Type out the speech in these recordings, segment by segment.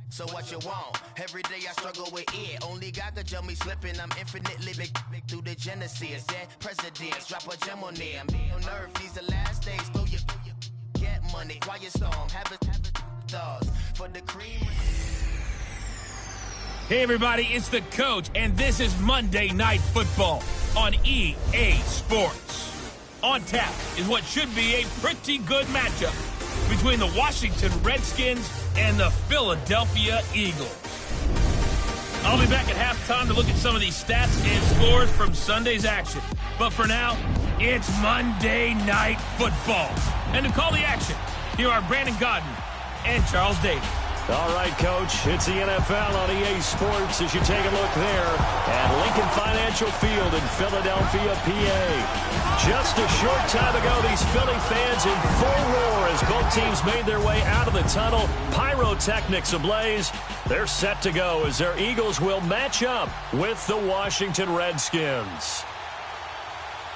So what you want? Every day I struggle with it. Only God could jump me slipping. I'm infinitely big through the Genesis. Dead presidents, drop a gem on them. On earth, these the last days. Throw your get money, quiet storm. Have it thoughts for the cream. Hey everybody, it's the Coach, and this is Monday Night Football on EA Sports. On tap is what should be a pretty good matchup between the Washington Redskins and the Philadelphia Eagles. I'll be back at halftime to look at some of these stats and scores from Sunday's action. But for now, it's Monday Night Football. And to call the action, here are Brandon Godden and Charles Davis. All right, Coach, it's the NFL on EA Sports as you take a look there at Lincoln Financial Field in Philadelphia, PA. Just a short time ago, these Philly fans in full roar as both teams made their way out of the tunnel. Pyrotechnics ablaze. They're set to go as their Eagles will match up with the Washington Redskins.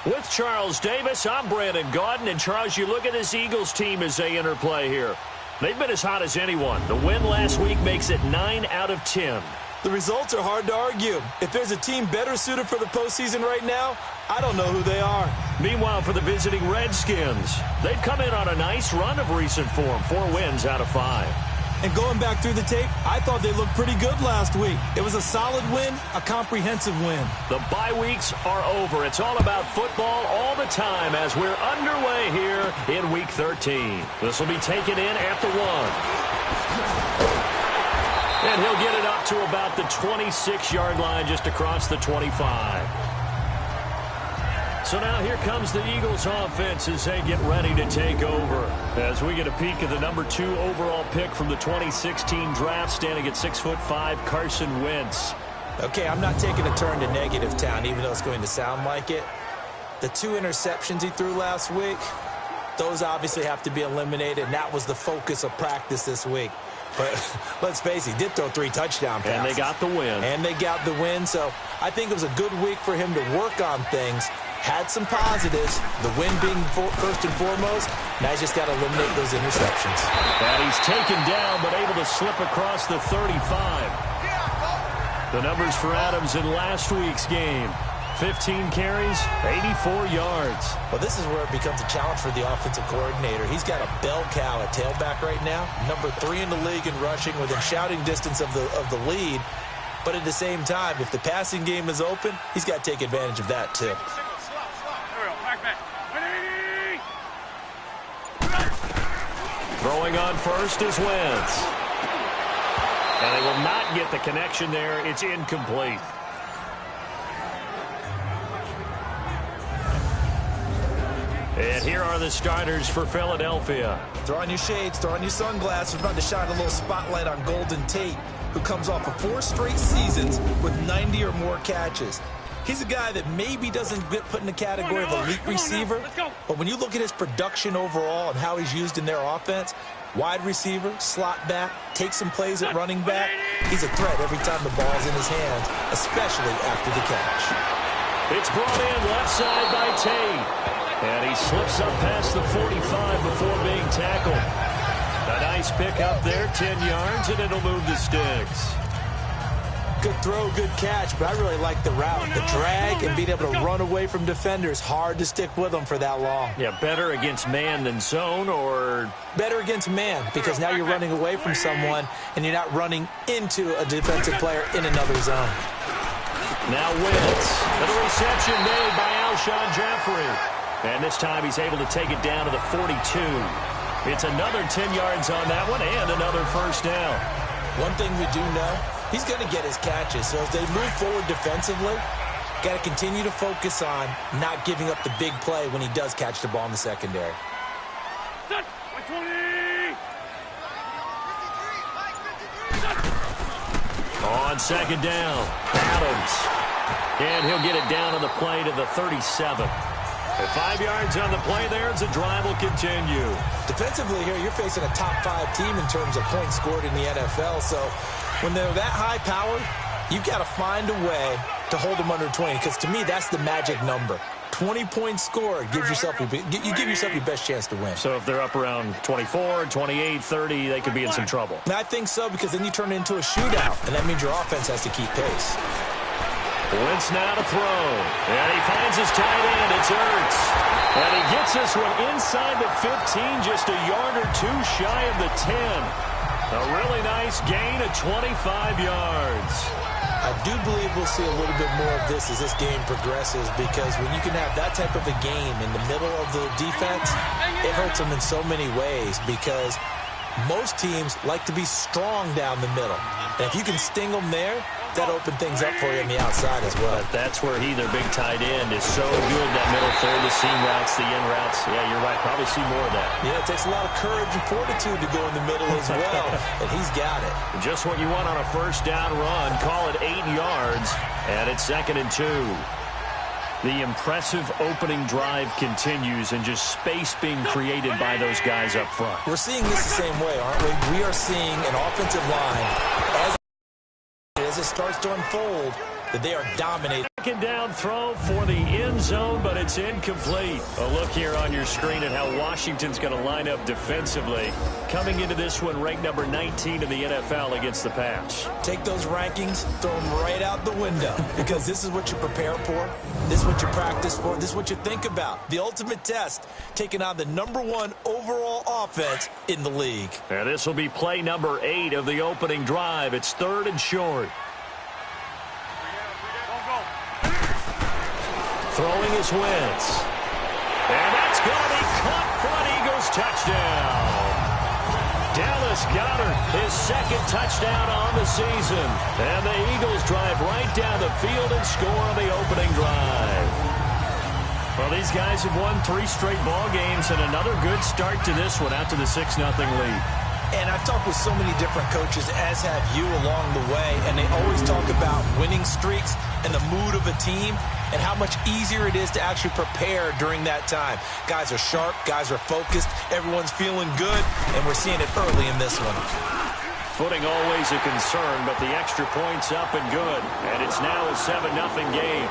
With Charles Davis, I'm Brandon Gaudin. And, Charles, you look at this Eagles team as they interplay here. They've been as hot as anyone. The win last week makes it 9 out of 10. The results are hard to argue. If there's a team better suited for the postseason right now, I don't know who they are. Meanwhile, for the visiting Redskins, they've come in on a nice run of recent form. 4 wins out of 5. And going back through the tape, I thought they looked pretty good last week. It was a solid win, a comprehensive win. The bye weeks are over. It's all about football all the time as we're underway here in Week 13. This will be taken in at the 1. And he'll get it up to about the 26-yard line just across the 25. So now here comes the Eagles offense as they get ready to take over. As we get a peek at the number 2 overall pick from the 2016 draft, standing at 6'5", Carson Wentz. Okay, I'm not taking a turn to negative town, even though it's going to sound like it. The 2 interceptions he threw last week, those obviously have to be eliminated, and that was the focus of practice this week. But let's face it, he did throw 3 touchdown passes. And they got the win. And they got the win, so I think it was a good week for him to work on things. Had some positives, the win being first and foremost. Now he's just got to eliminate those interceptions. And he's taken down, but able to slip across the 35. The numbers for Adams in last week's game. 15 carries, 84 yards. Well, this is where it becomes a challenge for the offensive coordinator. He's got a bell cow at tailback right now. Number 3 in the league in rushing, within shouting distance of the lead. But at the same time, if the passing game is open, he's got to take advantage of that too. Throwing on first is Wentz. And they will not get the connection there. It's incomplete. And here are the starters for Philadelphia. Throw on your shades, throw on your sunglasses. We're about to shine a little spotlight on Golden Tate, who comes off of 4 straight seasons with 90 or more catches. He's a guy that maybe doesn't get put in the category of elite receiver, but when you look at his production overall and how he's used in their offense, wide receiver, slot back, takes some plays at running back, he's a threat every time the ball's in his hands, especially after the catch. It's brought in left side by Tate, and he slips up past the 45 before being tackled. A nice pick up there, 10 yards, and it'll move the sticks. Good throw, good catch, but I really like the route. The drag and being able to run away from defenders, hard to stick with them for that long. Yeah, better against man than zone, or? Better against man, because now you're running away from someone and you're not running into a defensive player in another zone. Now Wentz, and a reception made by Alshon Jeffrey. And this time he's able to take it down to the 42. It's another 10 yards on that one and another first down. One thing we do know, he's going to get his catches. So as they move forward defensively, got to continue to focus on not giving up the big play when he does catch the ball in the secondary. On second down, Adams. And he'll get it down on the play to the 37. At 5 yards on the play there, as the drive will continue. Defensively here, you're facing a top 5 team in terms of points scored in the NFL. So when they're that high powered, you've got to find a way to hold them under 20. Because to me, that's the magic number. 20-point score gives yourself you give yourself your best chance to win. So if they're up around 24, 28, 30, they could be in some trouble. And I think so, because then you turn it into a shootout, and that means your offense has to keep pace. Wentz now to throw. And he finds his tight end. It's Ertz. And he gets this one inside the 15, just a yard or two shy of the 10. A really nice gain of 25 yards. I do believe we'll see a little bit more of this as this game progresses, because when you can have that type of a game in the middle of the defense, it hurts them in so many ways, because most teams like to be strong down the middle. And if you can sting them there, that open things up for you on the outside as well. But that's where their big tight end, is so good, that middle third, the seam routes, the in routes. Yeah, you're right. Probably see more of that. Yeah, it takes a lot of courage and fortitude to go in the middle as well, and he's got it. Just what you want on a first down run. Call it 8 yards, and it's 2nd and 2. The impressive opening drive continues, and just space being created by those guys up front. We're seeing this the same way, aren't we? We are seeing an offensive line, as it starts to unfold, that they are dominating. Second down throw for the end zone, but it's incomplete. A look here on your screen at how Washington's going to line up defensively. Coming into this one, ranked number 19 in the NFL against the pass. Take those rankings, throw them right out the window, because this is what you prepare for. This is what you practice for. This is what you think about. The ultimate test, taking on the #1 overall offense in the league. And this will be play number 8 of the opening drive. It's 3rd and short. Throwing is Wentz. And that's going to be caught for an Eagles touchdown. Dallas Goedert, his 2nd touchdown on the season. And the Eagles drive right down the field and score on the opening drive. Well, these guys have won 3 straight ball games, and another good start to this one out to the 6-0 lead. And I've talked with so many different coaches, as have you, along the way, and they always talk about winning streaks and the mood of a team and how much easier it is to actually prepare during that time. Guys are sharp, guys are focused, everyone's feeling good, and we're seeing it early in this one. Footing always a concern, but the extra point's up and good, and it's now a 7-0 game.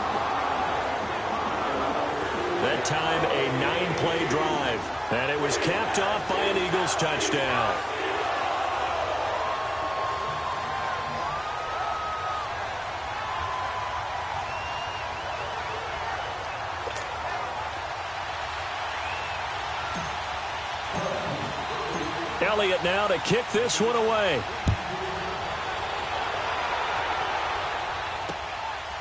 That time a 9-play drive, and it was capped off by an Eagles touchdown. Elliott now to kick this one away.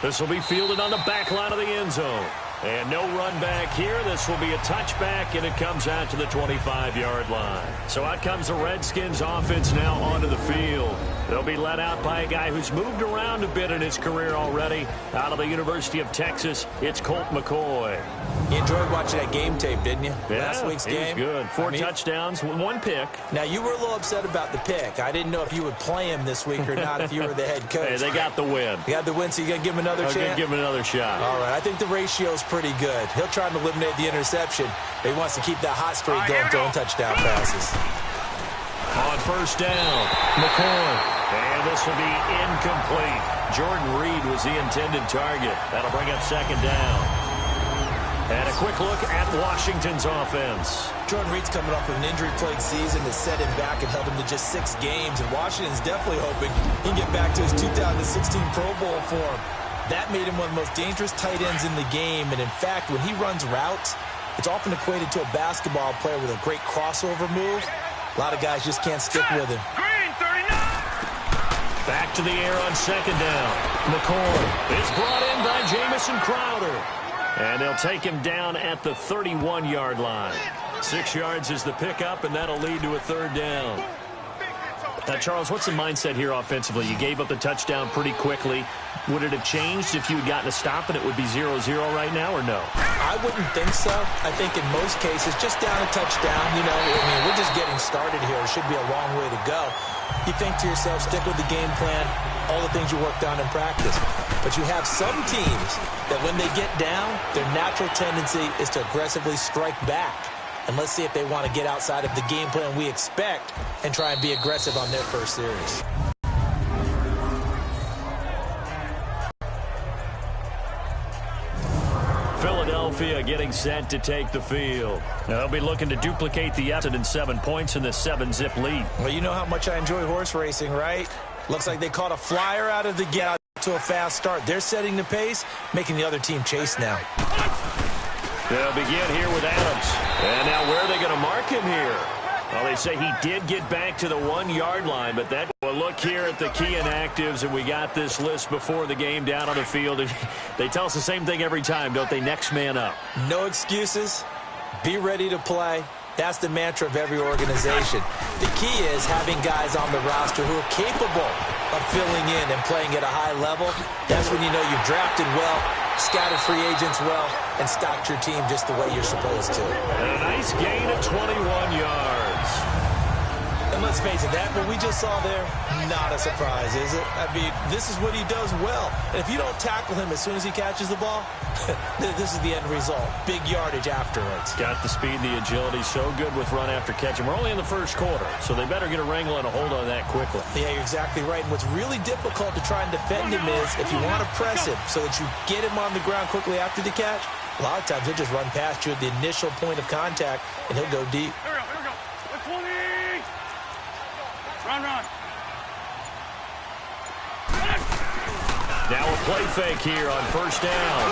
This will be fielded on the back line of the end zone. And no run back here. This will be a touchback, and it comes out to the 25-yard line. So out comes the Redskins offense now onto the field. They'll be led out by a guy who's moved around a bit in his career already. Out of the University of Texas, it's Colt McCoy. You enjoyed watching that game tape, didn't you? Yeah, Last week's game. He was good. 4 touchdowns, 1 pick. Now, you were a little upset about the pick. I didn't know if you would play him this week or not if you were the head coach. Hey, they got the win. You got the win, so you got to give him another chance? Give him another shot. All right, I think the ratio's pretty good. He'll try to eliminate the interception, but he wants to keep that hot streak going, throwing touchdown passes. On first down, McCoy. And this will be incomplete. Jordan Reed was the intended target. That'll bring up 2nd down. And a quick look at Washington's offense. Jordan Reed's coming off of an injury-plagued season that set him back and held him to just 6 games. And Washington's definitely hoping he can get back to his 2016 Pro Bowl form. That made him one of the most dangerous tight ends in the game. And in fact, when he runs routes, it's often equated to a basketball player with a great crossover move. A lot of guys just can't stick with him. Back to the air on 2nd down. McCoy is brought in by Jamison Crowder. And they'll take him down at the 31-yard line. 6 yards is the pickup, and that'll lead to a 3rd down. Now, Charles, what's the mindset here offensively? You gave up the touchdown pretty quickly. Would it have changed if you had gotten a stop and it would be 0-0 right now, or no? I wouldn't think so. I think in most cases, just down a touchdown, you know, I mean, we're just getting started here. It should be a long way to go. You think to yourself, stick with the game plan, all the things you worked on in practice. But you have some teams that when they get down, their natural tendency is to aggressively strike back. And let's see if they want to get outside of the game plan we expect and try and be aggressive on their first series. Philadelphia getting set to take the field. Now, they'll be looking to duplicate the effort in 7 points in the 7-zip lead. Well, you know how much I enjoy horse racing, right? Looks like they caught a flyer out of the gate to a fast start. They're setting the pace, making the other team chase now. They'll begin here with Adams. And now where are they going to mark him here? Well, they say he did get back to the 1-yard line, but that will look here at the key inactives, and we got this list before the game down on the field. They tell us the same thing every time, don't they? Next man up. No excuses. Be ready to play. That's the mantra of every organization. The key is having guys on the roster who are capable of filling in and playing at a high level. That's when you know you've drafted well, scouted free agents well, and stocked your team just the way you're supposed to. And a nice gain of 21 yards. And let's face it, that what we just saw there, not a surprise, is it? I mean, this is what he does well. And if you don't tackle him as soon as he catches the ball, this is the end result. Big yardage afterwards. Got the speed, the agility, so good with run after catch. And we're only in the first quarter, so they better get a wrangle and a hold on that quickly. Yeah, you're exactly right. And what's really difficult to try and defend him is if you want to press him so that you get him on the ground quickly after the catch, a lot of times he'll just run past you at the initial point of contact, and he'll go deep. Here we go. 120. Run. Now a play fake here on first down.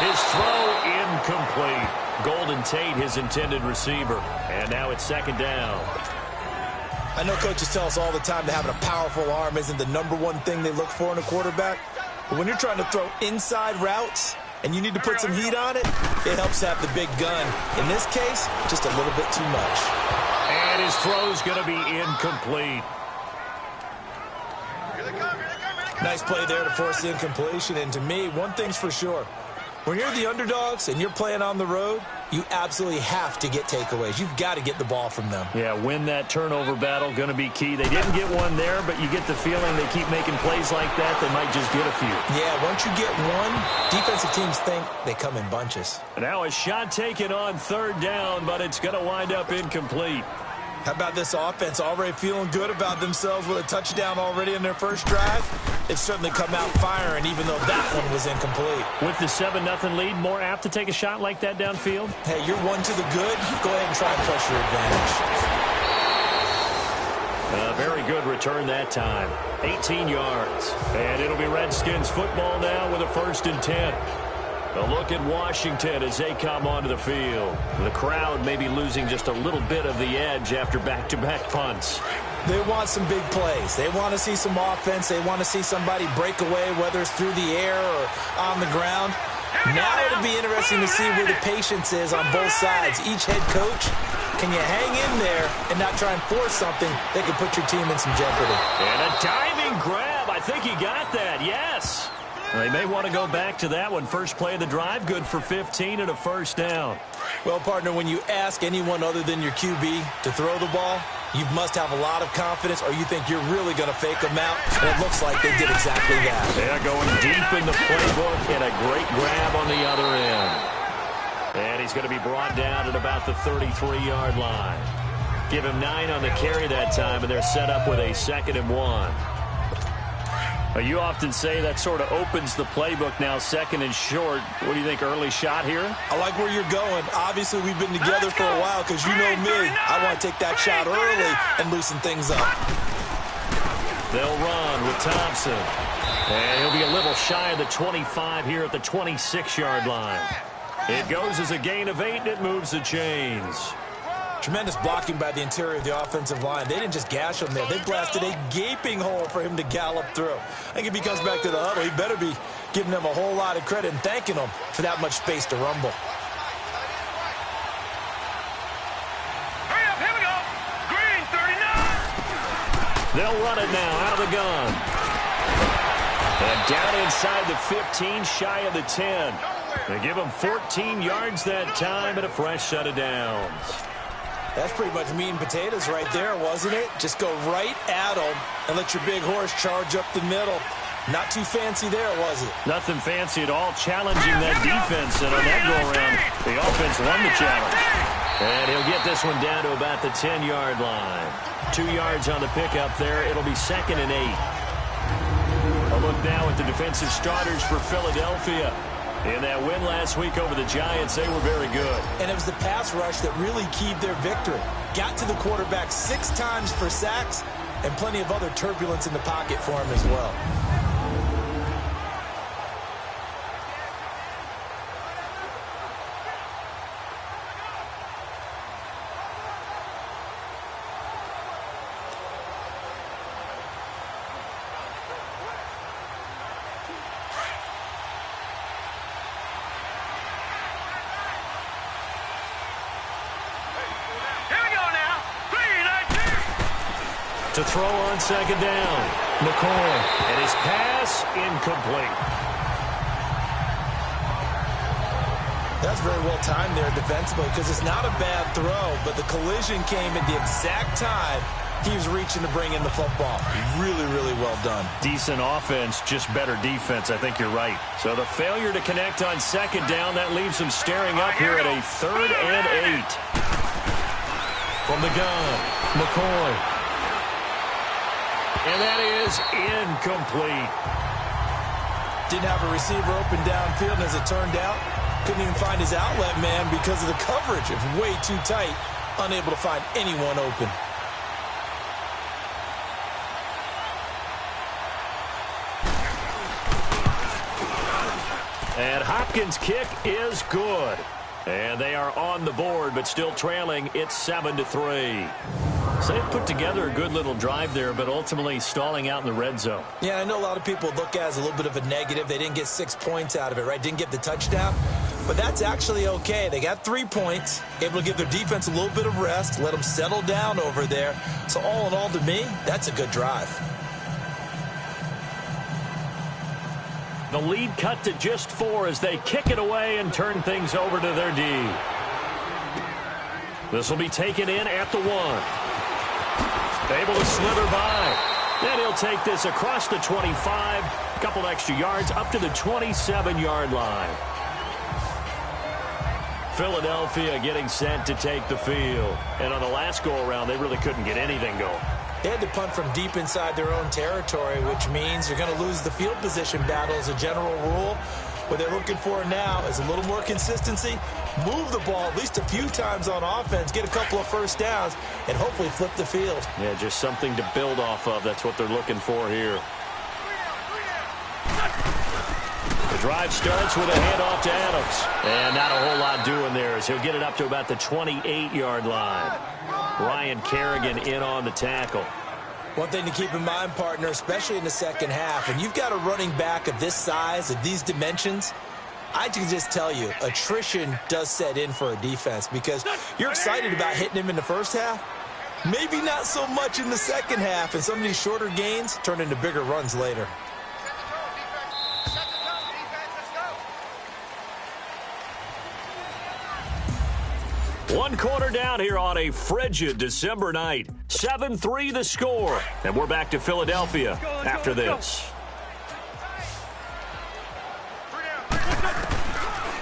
His throw incomplete. Golden Tate, his intended receiver. And now it's second down. I know coaches tell us all the time that having a powerful arm isn't the #1 thing they look for in a quarterback. But when you're trying to throw inside routes and you need to put some heat on it, it helps to have the big gun. In this case, just a little bit too much. And his throw's going to be incomplete. Nice play there to force the incompletion. And to me, one thing's for sure. When you're the underdogs and you're playing on the road, you absolutely have to get takeaways. You've got to get the ball from them. Yeah, win that turnover battle, going to be key. They didn't get one there, but you get the feeling they keep making plays like that, they might just get a few. Yeah, once you get one, defensive teams think they come in bunches. Now a shot taken on third down, but it's going to wind up incomplete. How about this offense already feeling good about themselves with a touchdown already in their first drive? They've certainly come out firing, even though that one was incomplete. With the 7-0 lead, more apt to take a shot like that downfield? Hey, you're one to the good. Go ahead and try and push your advantage. A very good return that time. 18 yards. And it'll be Redskins football now with a 1st and 10. A look at Washington as they come onto the field. The crowd may be losing just a little bit of the edge after back-to-back punts. They want some big plays. They want to see some offense. They want to see somebody break away, whether it's through the air or on the ground. Now it'll be interesting to see where the patience is on both sides. Each head coach, can you hang in there and not try and force something that could put your team in some jeopardy? And a diving grab. I think he got that, yes. They may want to go back to that one. First play of the drive, good for 15 and a 1st down. Well, partner, when you ask anyone other than your QB to throw the ball, you must have a lot of confidence or you think you're really going to fake them out, and it looks like they did exactly that. They're going deep in the playbook and a great grab on the other end. And he's going to be brought down at about the 33-yard line. Give him 9 on the carry that time, and they're set up with a 2nd and 1. You often say that sort of opens the playbook now, 2nd and short. What do you think, early shot here? I like where you're going. Obviously, we've been together for a while because you know me. I want to take that shot early and loosen things up. They'll run with Thompson. And he'll be a little shy of the 25 here at the 26-yard line. It goes as a gain of 8, and it moves the chains. Tremendous blocking by the interior of the offensive line. They didn't just gash him there. They blasted a gaping hole for him to gallop through. I think if he comes back to the huddle, he better be giving them a whole lot of credit and thanking them for that much space to rumble. Hurry up, here we go. Green, 39. They'll run it now out of the gun. And down inside the 15, shy of the 10. They give him 14 yards that time and a fresh set of downs. That's pretty much meat and potatoes right there, wasn't it? Just go right at them and let your big horse charge up the middle. Not too fancy there, was it? Nothing fancy at all, challenging that defense. And on that go-around, the offense won the challenge. And he'll get this one down to about the 10-yard line. 2 yards on the pickup there. It'll be 2nd and 8. A look now at the defensive starters for Philadelphia. In that win last week over the Giants, they were very good. And it was the pass rush that really keyed their victory. Got to the quarterback 6 times for sacks and plenty of other turbulence in the pocket for him as well. To throw on second down. McCoy. And his pass incomplete. That's very well timed there defensively because it's not a bad throw, but the collision came at the exact time he was reaching to bring in the football. Really, really well done. Decent offense, just better defense. I think you're right. So the failure to connect on second down, that leaves him staring up here at a 3rd and 8. From the gun, McCoy. And that is incomplete. Didn't have a receiver open downfield, and as it turned out, couldn't even find his outlet man because of the coverage. It was way too tight, unable to find anyone open. And Hopkins' kick is good. And they are on the board, but still trailing. It's 7-3. So they put together a good little drive there, but ultimately stalling out in the red zone. Yeah, I know a lot of people look at it as a little bit of a negative. They didn't get 6 points out of it, right? Didn't get the touchdown. But that's actually okay. They got 3 points, able to give their defense a little bit of rest, let them settle down over there. So all in all, to me, that's a good drive. The lead cut to just 4 as they kick it away and turn things over to their D. This will be taken in at the 1. Able to slither by. Then he'll take this across the 25. A couple extra yards up to the 27-yard line. Philadelphia getting set to take the field. And on the last go-around, they really couldn't get anything going. They had to punt from deep inside their own territory, which means you're going to lose the field position battle as a general rule. What they're looking for now is a little more consistency, move the ball at least a few times on offense, get a couple of first downs, and hopefully flip the field. Yeah, just something to build off of. That's what they're looking for here. The drive starts with a handoff to Adams. And not a whole lot doing there as he'll get it up to about the 28-yard line. Ryan Kerrigan in on the tackle. One thing to keep in mind, partner, especially in the second half, and you've got a running back of this size, of these dimensions, I can just tell you, attrition does set in for a defense because you're excited about hitting him in the first half. Maybe not so much in the second half, and some of these shorter gains turn into bigger runs later. One quarter down here on a frigid December night. 7-3 the score. And we're back to Philadelphia after this.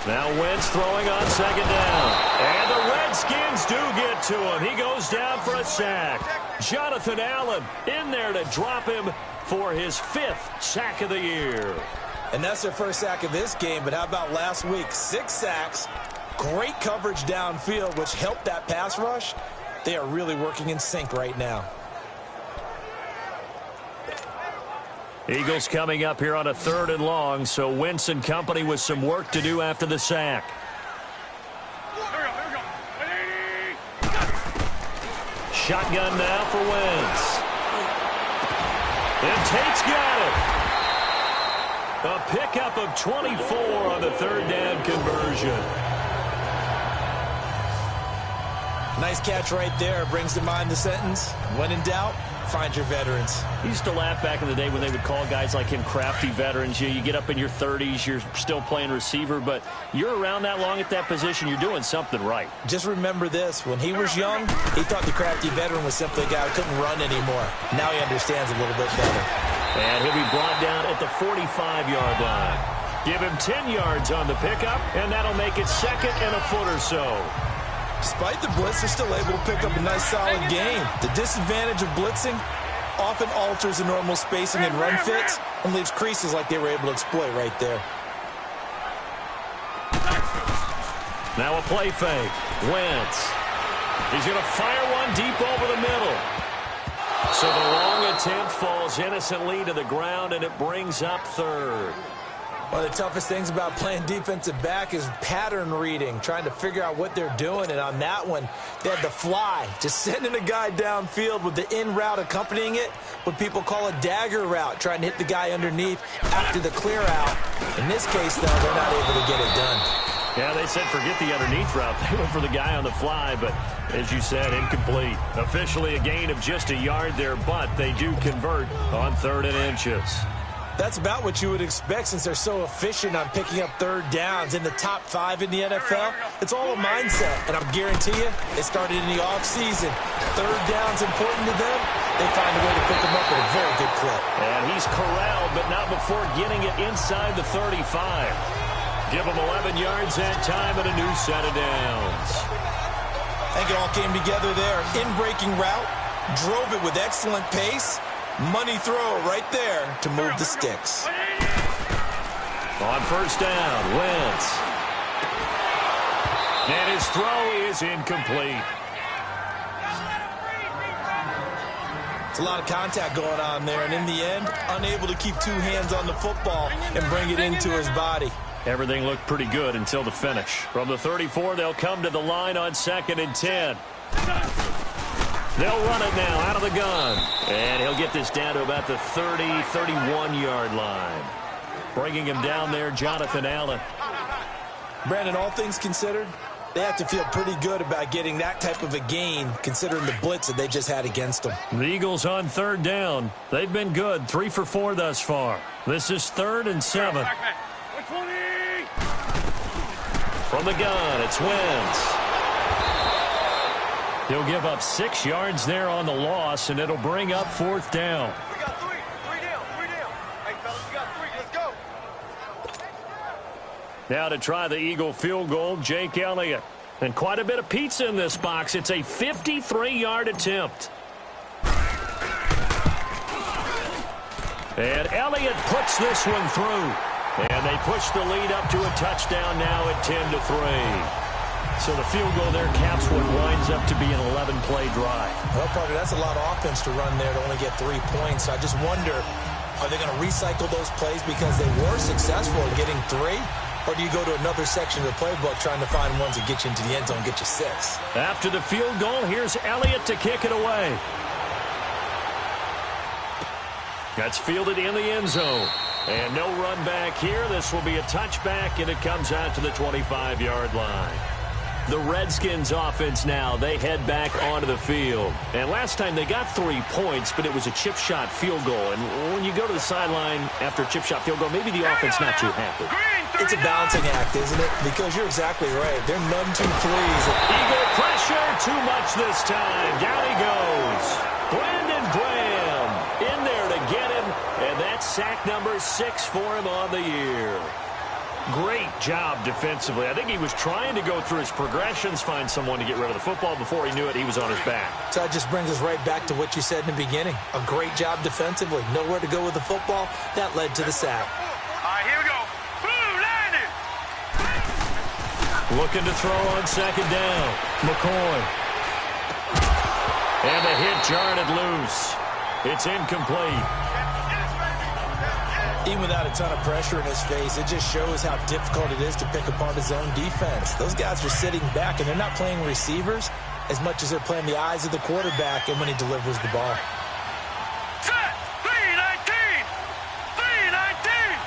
Now Wentz throwing on second down. And the Redskins do get to him. He goes down for a sack. Jonathan Allen in there to drop him for his 5th sack of the year. And that's their first sack of this game, but how about last week? 6 sacks. Great coverage downfield, which helped that pass rush. They are really working in sync right now. Eagles coming up here on a 3rd and long, so Wentz and company with some work to do after the sack. Shotgun now for Wentz. And Tate's got it. A pickup of 24 on the 3rd down conversion. Nice catch right there. Brings to mind the sentence, when in doubt, find your veterans. I used to laugh back in the day when they would call guys like him crafty veterans. You get up in your 30s, you're still playing receiver, but you're around that long at that position, you're doing something right. Just remember this. When he was young, he thought the crafty veteran was simply a guy who couldn't run anymore. Now he understands a little bit better. And he'll be brought down at the 45-yard line. Give him 10 yards on the pickup, and that'll make it 2nd and a foot or so. Despite the blitz, they're still able to pick up a nice solid gain. The disadvantage of blitzing often alters the normal spacing and run fits and leaves creases like they were able to exploit right there. Now a play fake. Wentz. He's going to fire one deep over the middle. So the long attempt falls innocently to the ground, and it brings up third. One of the toughest things about playing defensive back is pattern reading, trying to figure out what they're doing. And on that one, they had the fly, just sending a guy downfield with the in route accompanying it, what people call a dagger route, trying to hit the guy underneath after the clear out. In this case, though, they're not able to get it done. Yeah, they said forget the underneath route. They went for the guy on the fly, but as you said, incomplete. Officially a gain of just a yard there, but they do convert on 3rd and inches. That's about what you would expect since they're so efficient on picking up 3rd downs in the top 5 in the NFL. It's all a mindset, and I guarantee you, it started in the offseason. 3rd down's important to them. They find a way to pick them up at a very good clip. And he's corralled, but not before getting it inside the 35. Give him 11 yards that time and a new set of downs. I think it all came together there. In-breaking route, drove it with excellent pace. Money throw right there to move the sticks. On 1st down, Wentz. And his throw is incomplete. It's a lot of contact going on there, and in the end, unable to keep 2 hands on the football and bring it into his body. Everything looked pretty good until the finish. From the 34, they'll come to the line on 2nd and 10. They'll run it now out of the gun. And he'll get this down to about the 30, 31-yard line. Bringing him down there, Jonathan Allen. Brandon, all things considered, they have to feel pretty good about getting that type of a gain, considering the blitz that they just had against them. The Eagles on 3rd down. They've been good, 3 for 4 thus far. This is 3rd and 7. From the gun, it's Wentz. He'll give up 6 yards there on the loss, and it'll bring up 4th down. We got 3. 3 down. 3 down. Hey, fellas, we got 3. Let's go. Now to try the Eagle field goal, Jake Elliott. And quite a bit of pizza in this box. It's a 53-yard attempt. And Elliott puts this one through. And they push the lead up to a touchdown now at 10-3. So the field goal there caps what winds up to be an 11-play drive. Well, Parker, that's a lot of offense to run there to only get 3 points. I just wonder, are they going to recycle those plays because they were successful in getting 3? Or do you go to another section of the playbook trying to find ones that get you into the end zone and get you 6? After the field goal, here's Elliott to kick it away. That's fielded in the end zone. And no run back here. This will be a touchback, and it comes out to the 25-yard line. The Redskins offense now, they head back onto the field. And last time they got 3 points, but it was a chip shot field goal. And when you go to the sideline after a chip shot field goal, maybe the offense not too happy. It's a balancing act, isn't it? Because you're exactly right. They're none too pleased. Eagle pressure, too much this time. Down he goes. Brandon Graham in there to get him. And that's sack number 6 for him on the year. Great job defensively. I think he was trying to go through his progressions, find someone to get rid of the football. Before he knew it, he was on his back. So that just brings us right back to what you said in the beginning. A great job defensively. Nowhere to go with the football. That led to the sack. All right, here we go. Blue landing. Looking to throw on 2nd down. McCoy. And the hit jarred it loose. It's incomplete. Even without a ton of pressure in his face, it just shows how difficult it is to pick apart his own defense. Those guys are sitting back, and they're not playing receivers as much as they're playing the eyes of the quarterback and when he delivers the ball. Set. 3-19. 3-19.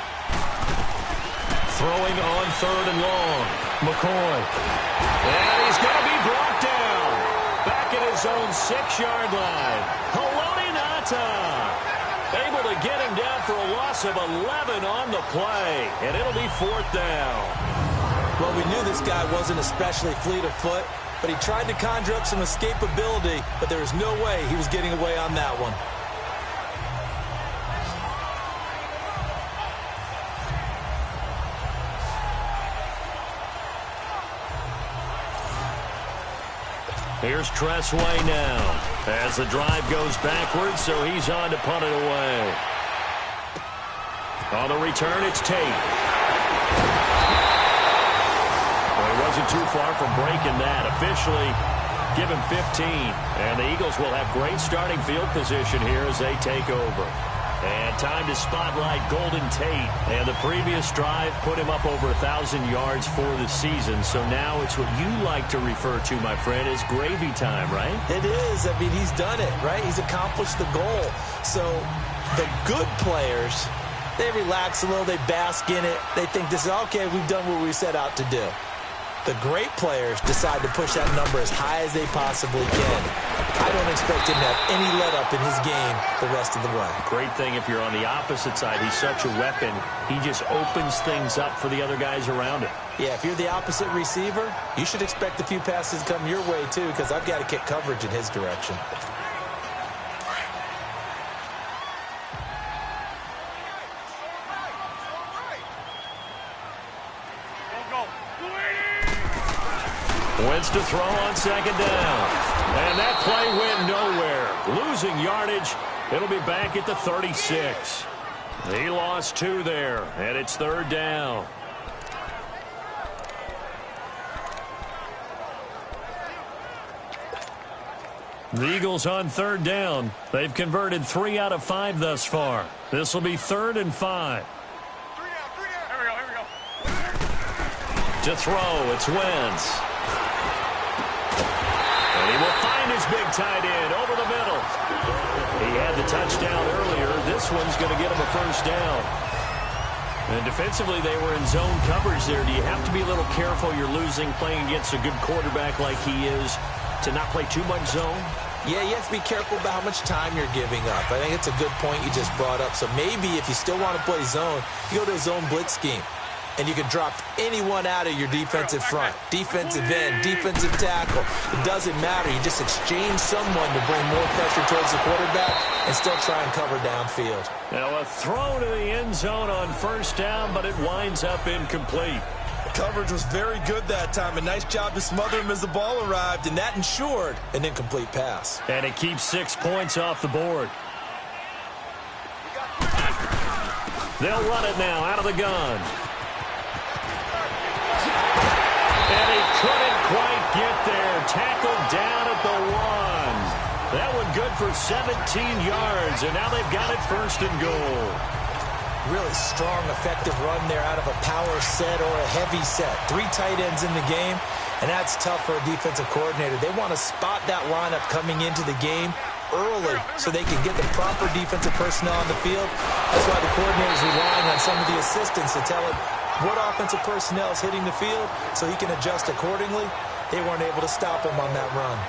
Throwing on 3rd and long. McCoy. And he's going to be brought down. Back at his own 6-yard line. Haloti Ngata. Able to get him down for a loss of 11 on the play. And it'll be 4th down. Well, we knew this guy wasn't especially fleet of foot, but he tried to conjure up some escapability, but there was no way he was getting away on that one. Here's Tressway now as the drive goes backwards, so he's on to punt it away. On the return, it's Tate. he wasn't too far from breaking that. Officially, give him 15. And the Eagles will have great starting field position here as they take over. And time to spotlight Golden Tate. And the previous drive put him up over 1,000 yards for the season. So now it's what you like to refer to, my friend, as gravy time, right? It is. I mean, he's done it, right? He's accomplished the goal. So the good players, they relax a little. They bask in it. They think this is, okay, we've done what we set out to do. The great players decide to push that number as high as they possibly can. I don't expect him to have any let-up in his game the rest of the way. Great thing if you're on the opposite side. He's such a weapon. He just opens things up for the other guys around him. Yeah, if you're the opposite receiver, you should expect a few passes come your way, too, because I've got to kick coverage in his direction. Wentz to throw on second down. And that play went nowhere. Losing yardage. It'll be back at the 36. He lost 2 there, and it's third down. The Eagles on third down. They've converted 3 out of 5 thus far. This will be 3rd and 5. Here we go. To throw, it's Wentz. And he will find his big tight end over the middle. He had the touchdown earlier. This one's going to get him a first down. And defensively, they were in zone coverage there. Do you have to be a little careful? You're losing playing against a good quarterback like he is to not play too much zone? Yeah, you have to be careful about how much time you're giving up. I think it's a good point you just brought up. So maybe if you still want to play zone, you go to a zone blitz scheme. And you can drop anyone out of your defensive front. Defensive end, defensive tackle. It doesn't matter. You just exchange someone to bring more pressure towards the quarterback and still try and cover downfield. Now a throw to the end zone on first down, but it winds up incomplete. Coverage was very good that time. A nice job to smother him as the ball arrived, and that ensured an incomplete pass. And it keeps 6 points off the board. They'll run it now out of the gun. And he couldn't quite get there. Tackled down at the 1. That one good for 17 yards, and now they've got it 1st and goal. Really strong, effective run there out of a power set or a heavy set. 3 tight ends in the game, and that's tough for a defensive coordinator. They want to spot that lineup coming into the game early so they can get the proper defensive personnel on the field. That's why the coordinator is relying on some of the assistants to tell him what offensive personnel is hitting the field so he can adjust accordingly. They weren't able to stop him on that run.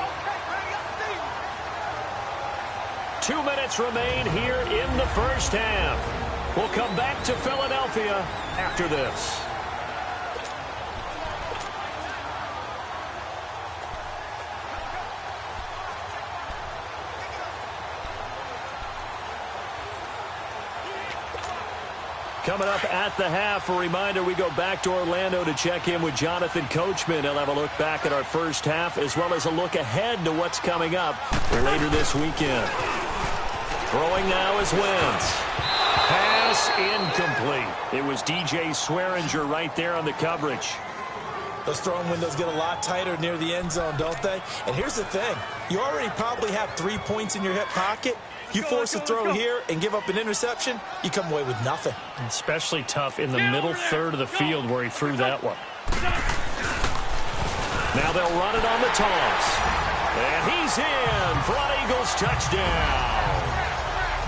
2 minutes remain here in the first half. We'll come back to Philadelphia after this. Coming up at the half, a reminder, we go back to Orlando to check in with Jonathan Coachman. He'll have a look back at our first half as well as a look ahead to what's coming up later this weekend. Throwing now is Wentz. Pass incomplete. It was DJ Swearinger right there on the coverage. Those throwing windows get a lot tighter near the end zone, don't they? And here's the thing. You already probably have 3 points in your hip pocket. You force a throw here and give up an interception, you come away with nothing. Especially tough in the middle third of the field where he threw that one. Now they'll run it on the toss. And he's in for an Eagles touchdown.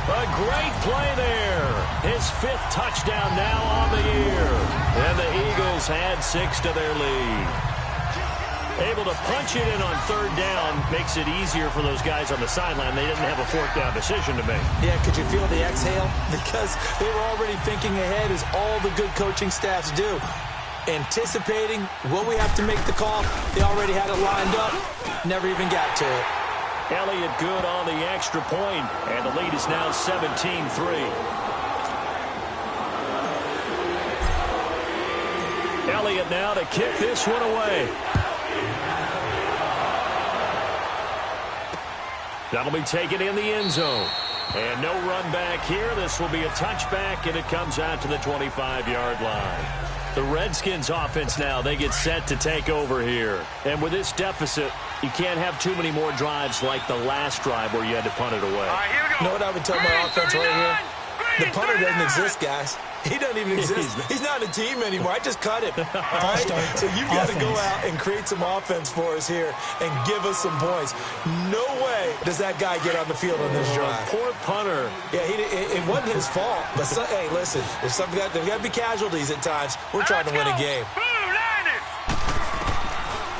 A great play there. His 5th touchdown now on the year. And the Eagles add 6 to their lead. Able to punch it in on third down makes it easier for those guys on the sideline. They didn't have a 4th down decision to make. Yeah, could you feel the exhale? Because they were already thinking ahead, as all the good coaching staffs do. Anticipating, will we have to make the call? They already had it lined up. Never even got to it. Elliott good on the extra point, and the lead is now 17-3. Elliott now to kick this one away. That'll be taken in the end zone. And no run back here. This will be a touchback, and it comes out to the 25-yard line. The Redskins offense now, they get set to take over here. And with this deficit, you can't have too many more drives like the last drive where you had to punt it away. All right, here we go. You know what I would tell my offense right here? The punter doesn't exist, guys. He doesn't even exist. He's not a team anymore. I just cut him. All right? So you've got to go out and create some offense for us here and give us some points. No way does that guy get on the field on this drive. Poor punter. Yeah, it wasn't his fault. But, hey, listen, there's got to be casualties at times. We're trying to win a game.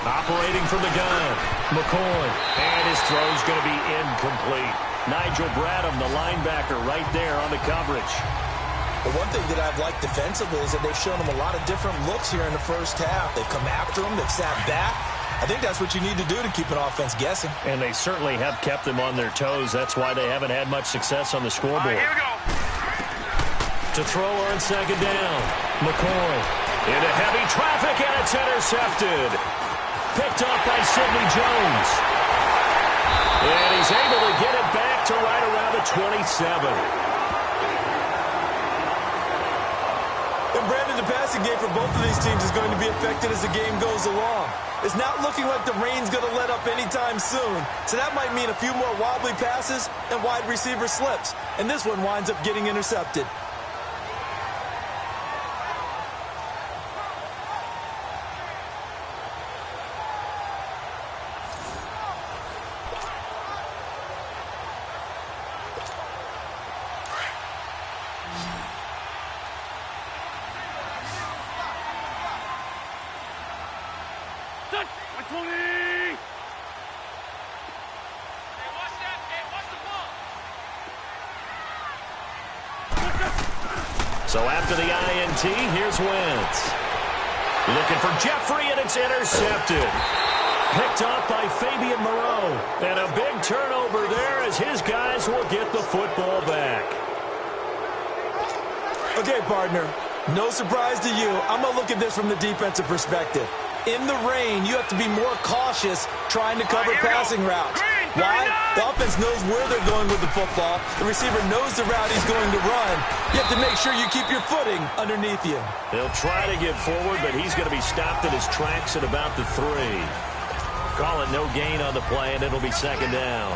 Operating from the gun, McCoy. And his throw's going to be incomplete. Nigel Bradham, the linebacker, right there on the coverage. But one thing that I've liked defensively is that they've shown them a lot of different looks here in the first half. They've come after them. They've sat back. I think that's what you need to do to keep an offense guessing. And they certainly have kept them on their toes. That's why they haven't had much success on the scoreboard. Right, here we go. To throw on second down. McCoy into heavy traffic, and it's intercepted. Picked off by Sidney Jones. And he's able to get it back to right around the 27. And Brandon, the passing game for both of these teams is going to be affected as the game goes along. It's not looking like the rain's going to let up anytime soon. So that might mean a few more wobbly passes and wide receiver slips. And this one winds up getting intercepted. So after the INT, here's Wentz. Looking for Jeffrey, and it's intercepted. Picked off by Fabian Moreau. And a big turnover there as his guys will get the football back. Okay, partner, no surprise to you. I'm going to look at this from the defensive perspective. In the rain, you have to be more cautious trying to cover passing routes. Why? The offense knows where they're going with the football. The receiver knows the route he's going to run. You have to make sure you keep your footing underneath you. They'll try to get forward, but he's going to be stopped in his tracks at about the 3. Call it no gain on the play, and it'll be second down.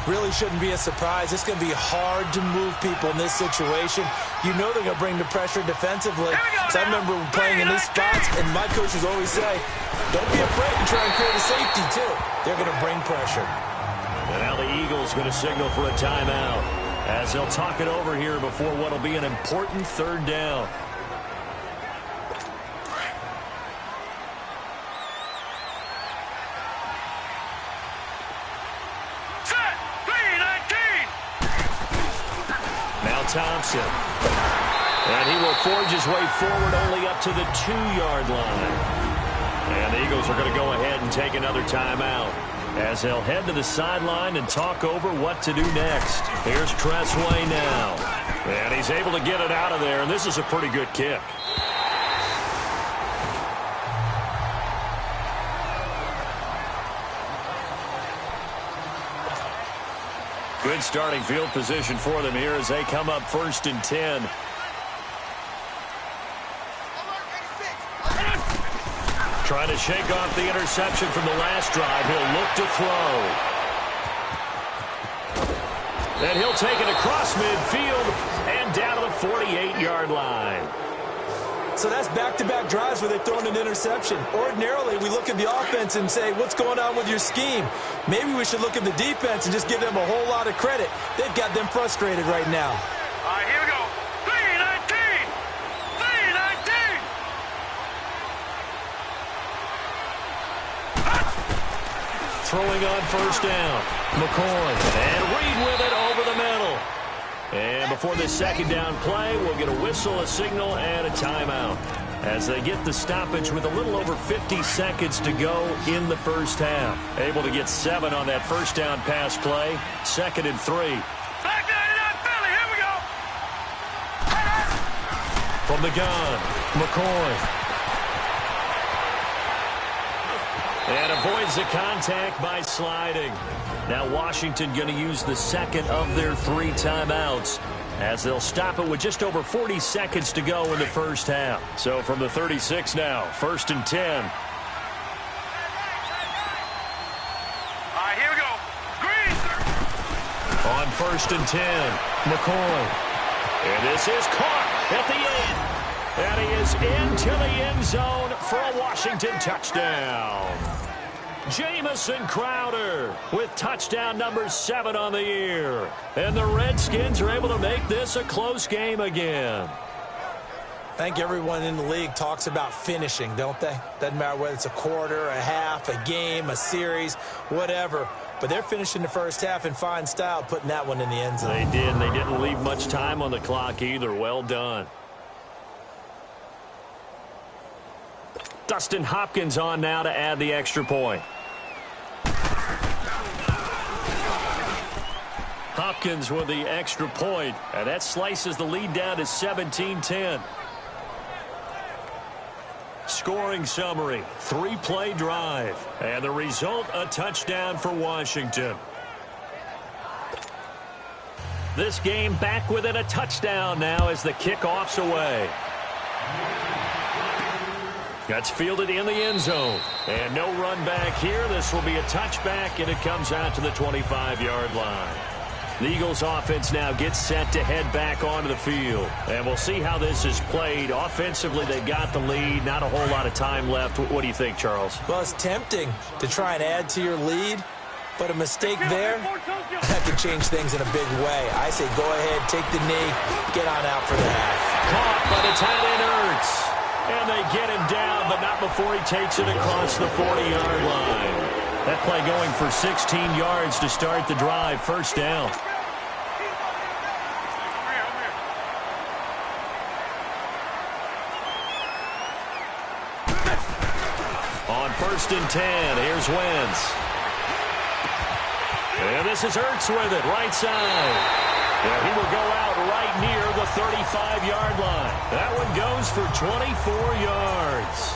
Really shouldn't be a surprise. It's going to be hard to move people in this situation. You know they're going to bring the pressure defensively. So I remember playing in these spots, and my coaches always say, don't be afraid to try and create a safety, too. They're going to bring pressure. And now the Eagles going to signal for a timeout as they'll talk it over here before what will be an important third down. Thompson. And he will forge his way forward only up to the 2-yard line. And the Eagles are going to go ahead and take another timeout as they'll head to the sideline and talk over what to do next. Here's Tressway now. And he's able to get it out of there, and this is a pretty good kick. Good starting field position for them here as they come up 1st and 10. Trying to shake off the interception from the last drive. He'll look to throw. And he'll take it across midfield and down to the 48-yard line. So that's back-to-back drives where they've thrown an interception. Ordinarily, we look at the offense and say, what's going on with your scheme? Maybe we should look at the defense and just give them a whole lot of credit. They've got them frustrated right now. All right, here we go. 3-19! 3-19! Throwing on first down. McCoy. And Reed with it over the middle. And before this second down play, we'll get a whistle, a signal, and a timeout as they get the stoppage with a little over 50 seconds to go in the first half. Able to get 7 on that first down pass play. 2nd and 3. Back down to Philly. Here we go. From the gun, McCoy. And avoids the contact by sliding. Now Washington going to use the second of their 3 timeouts, as they'll stop it with just over 40 seconds to go in the first half. So from the 36 now, 1st and 10. All right, here we go. Green. On 1st and 10, McCoy. And this is caught at the end. And he is into the end zone for a Washington touchdown. Jamison Crowder with touchdown number 7 on the year. And the Redskins are able to make this a close game again. I think everyone in the league talks about finishing, don't they? Doesn't matter whether it's a quarter, a half, a game, a series, whatever. But they're finishing the first half in fine style, putting that one in the end zone. They did, and they didn't leave much time on the clock either. Well done. Dustin Hopkins on now to add the extra point. Hopkins with the extra point, and that slices the lead down to 17-10. Scoring summary, 3-play drive, and the result, a touchdown for Washington. This game back within a touchdown now as the kickoff's away. That's fielded in the end zone. And no run back here. This will be a touchback, and it comes out to the 25-yard line. The Eagles offense now gets set to head back onto the field. And we'll see how this is played. Offensively, they got the lead. Not a whole lot of time left. What do you think, Charles? Well, it's tempting to try and add to your lead, but a mistake there, that could change things in a big way. I say go ahead, take the knee, get on out for the half. Caught by the tight end Ertz. And they get him down, but not before he takes it across the 40-yard line. That play going for 16 yards to start the drive. First down. On 1st and 10, here's Wentz. And this is Ertz with it, right side. Yeah, he will go out right near the 35-yard line. That one goes for 24 yards.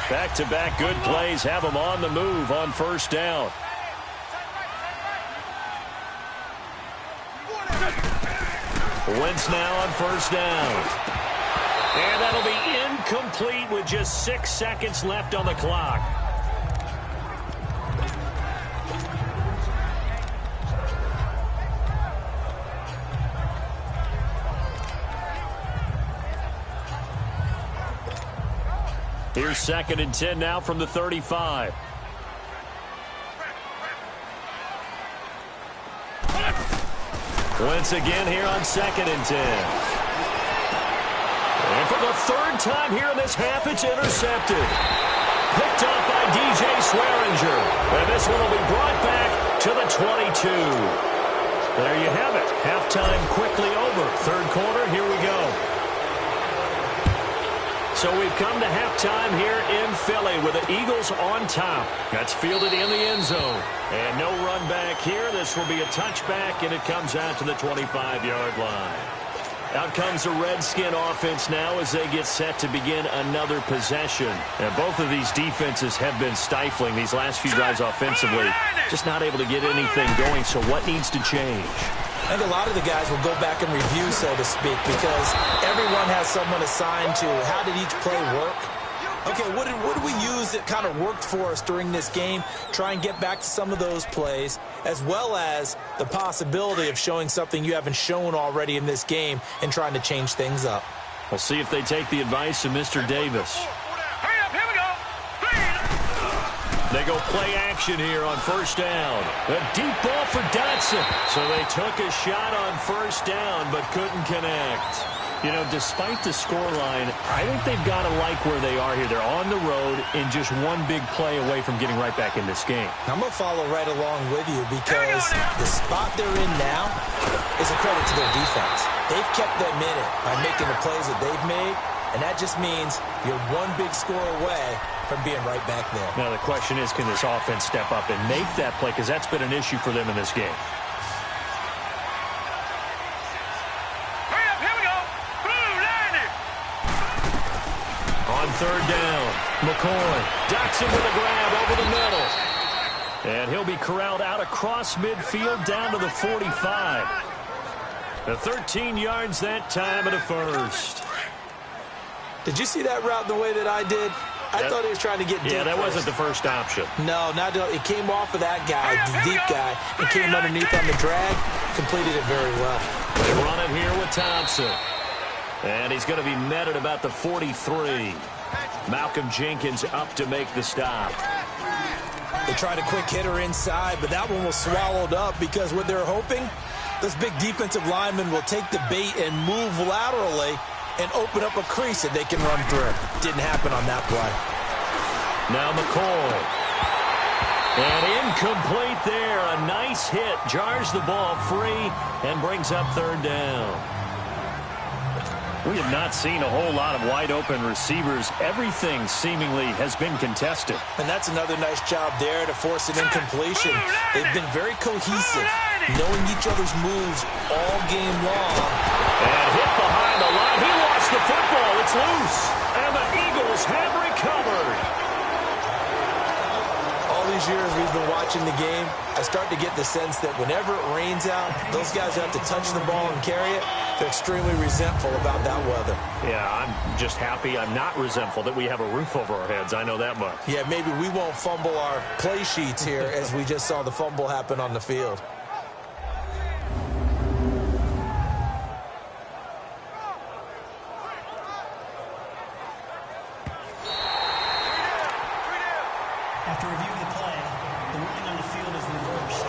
Back-to-back good plays have him on the move on first down. Wentz now on first down. And that'll be incomplete with just 6 seconds left on the clock. Here's 2nd and 10 now from the 35. Wentz again here on 2nd and 10. And for the 3rd time here in this half, it's intercepted. Picked up by DJ Swearinger. And this one will be brought back to the 22. There you have it. Halftime quickly over. 3rd quarter, here we go. So we've come to halftime here in Philly with the Eagles on top. That's fielded in the end zone. And no run back here. This will be a touchback, and it comes out to the 25-yard line. Out comes the Redskin offense now as they get set to begin another possession. And both of these defenses have been stifling these last few drives offensively. Just not able to get anything going, so what needs to change? I think a lot of the guys will go back and review, so to speak, because everyone has someone assigned to how did each play work. Okay, what did we use that kind of worked for us during this game? Try and get back to some of those plays, as well as the possibility of showing something you haven't shown already in this game and trying to change things up. We'll see if they take the advice of Mr. Davis. Hurry up, here we go. They go play action here on first down. A deep ball for Dotson. So they took a shot on first down but couldn't connect. You know, despite the scoreline, I think they've got to like where they are here. They're on the road and just one big play away from getting right back in this game. I'm going to follow right along with you because the spot they're in now is a credit to their defense. They've kept them in it by making the plays that they've made, and that just means you're one big score away from being right back there. Now the question is, can this offense step up and make that play? Because that's been an issue for them in this game. Hurry up, here we go. On third down, McCoy ducks him with a grab over the middle. And he'll be corralled out across midfield down to the 45. The 13 yards that time of the first. Did you see that route the way that I did? I thought he was trying to get deep. Yeah, that wasn't the first option. No, it came off of that guy, the deep guy, and came underneath on the drag. Completed it very well. They run it here with Thompson. And he's going to be met at about the 43. Malcolm Jenkins up to make the stop. They tried a quick hitter inside, but that one was swallowed up because what they're hoping, those big defensive linemen will take the bait and move laterally and open up a crease that they can run through. Didn't happen on that play. Now McCoy. And incomplete there. A nice hit. Jars the ball free and brings up third down. We have not seen a whole lot of wide-open receivers. Everything seemingly has been contested. And that's another nice job there to force an incompletion. They've been very cohesive, knowing each other's moves all game long. And hit behind the line. He lost the football. It's loose. And the Eagles have recovered. All these years we've been watching the game, I start to get the sense that whenever it rains out, those guys who have to touch the ball and carry it, they're extremely resentful about that weather. Yeah, I'm just happy I'm not resentful that we have a roof over our heads. I know that much. Yeah, maybe we won't fumble our play sheets here as we just saw the fumble happen on the field. After reviewing the play, the ruling on the field is reversed.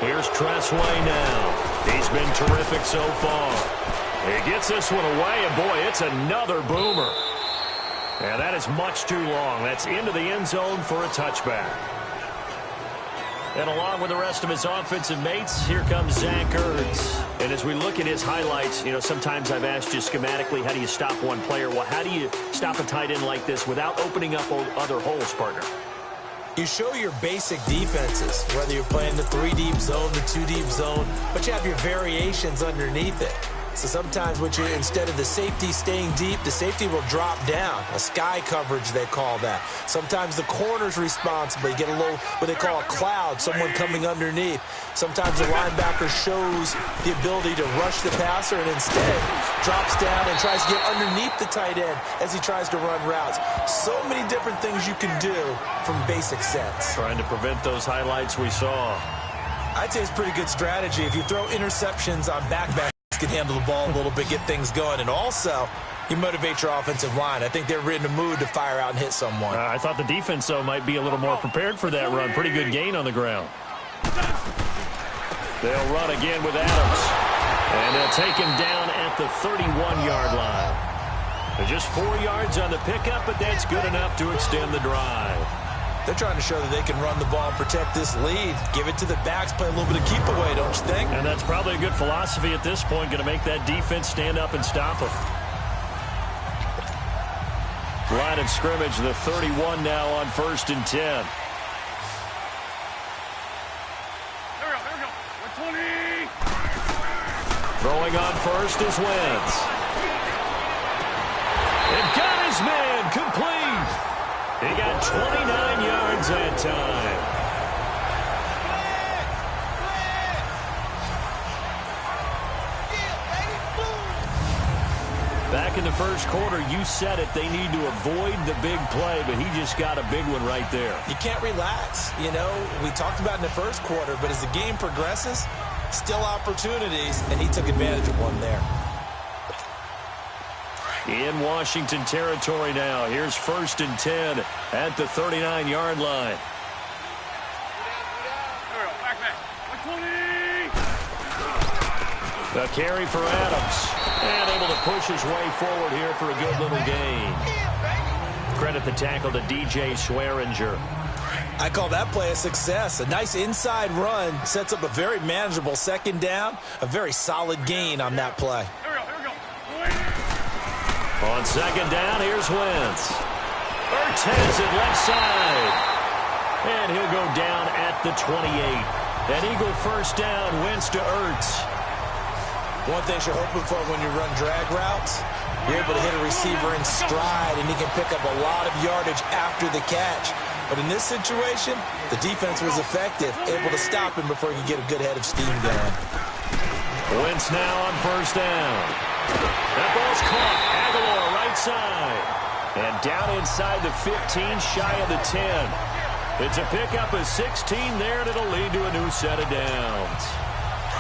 Here's Tressway now. He's been terrific so far. He gets this one away, and boy, it's another boomer. And that is much too long. That's into the end zone for a touchback. And along with the rest of his offensive mates, here comes Zach Ertz. And as we look at his highlights, you know, sometimes I've asked you schematically, how do you stop one player? Well, how do you stop a tight end like this without opening up other holes, partner? You show your basic defenses, whether you're playing the 3-deep zone, the 2-deep zone, but you have your variations underneath it. So sometimes instead of the safety staying deep, the safety will drop down. A sky coverage, they call that. Sometimes the corner's responsible. You get a little, what they call a cloud, someone coming underneath. Sometimes the linebacker shows the ability to rush the passer and instead drops down and tries to get underneath the tight end as he tries to run routes. So many different things you can do from basic sense. Trying to prevent those highlights we saw. I'd say it's a pretty good strategy. If you throw interceptions on back-back, can handle the ball a little bit, get things going, and also you motivate your offensive line. I think they're in the mood to fire out and hit someone. I thought the defense, though, might be a little more prepared for that run. Pretty good gain on the ground. They'll run again with Adams, and they'll take him down at the 31-yard line. They're just 4 yards on the pickup, but that's good enough to extend the drive. They're trying to show that they can run the ball and protect this lead. Give it to the backs, play a little bit of keep away, don't you think? And that's probably a good philosophy at this point, going to make that defense stand up and stop them. Line of scrimmage, the 31 now on 1st and 10. Here we go. 120. Throwing on first is Wentz. And got his man complete. He got 29 yards that time. Back in the first quarter, you said it. They need to avoid the big play, but he just got a big one right there. You can't relax. You know, we talked about in the first quarter, but as the game progresses, still opportunities, and he took advantage of one there. In Washington territory now. Here's 1st and 10 at the 39-yard line. Here we go. Back. 120. The carry for Adams. And able to push his way forward here for a good little gain. Credit the tackle to DJ Swearinger. I call that play a success. A nice inside run sets up a very manageable second down. A very solid gain on that play. Here we go. On second down, here's Wentz. Ertz has it left side. And he'll go down at the 28. An Eagle first down, Wentz to Ertz. One thing you're hoping for when you run drag routes, you're able to hit a receiver in stride, and he can pick up a lot of yardage after the catch. But in this situation, the defense was effective, able to stop him before he could get a good head of steam going. Wentz now on first down. That ball's caught. Aguilar right side. And down inside the 15, shy of the 10. It's a pickup of 16 there, and it'll lead to a new set of downs.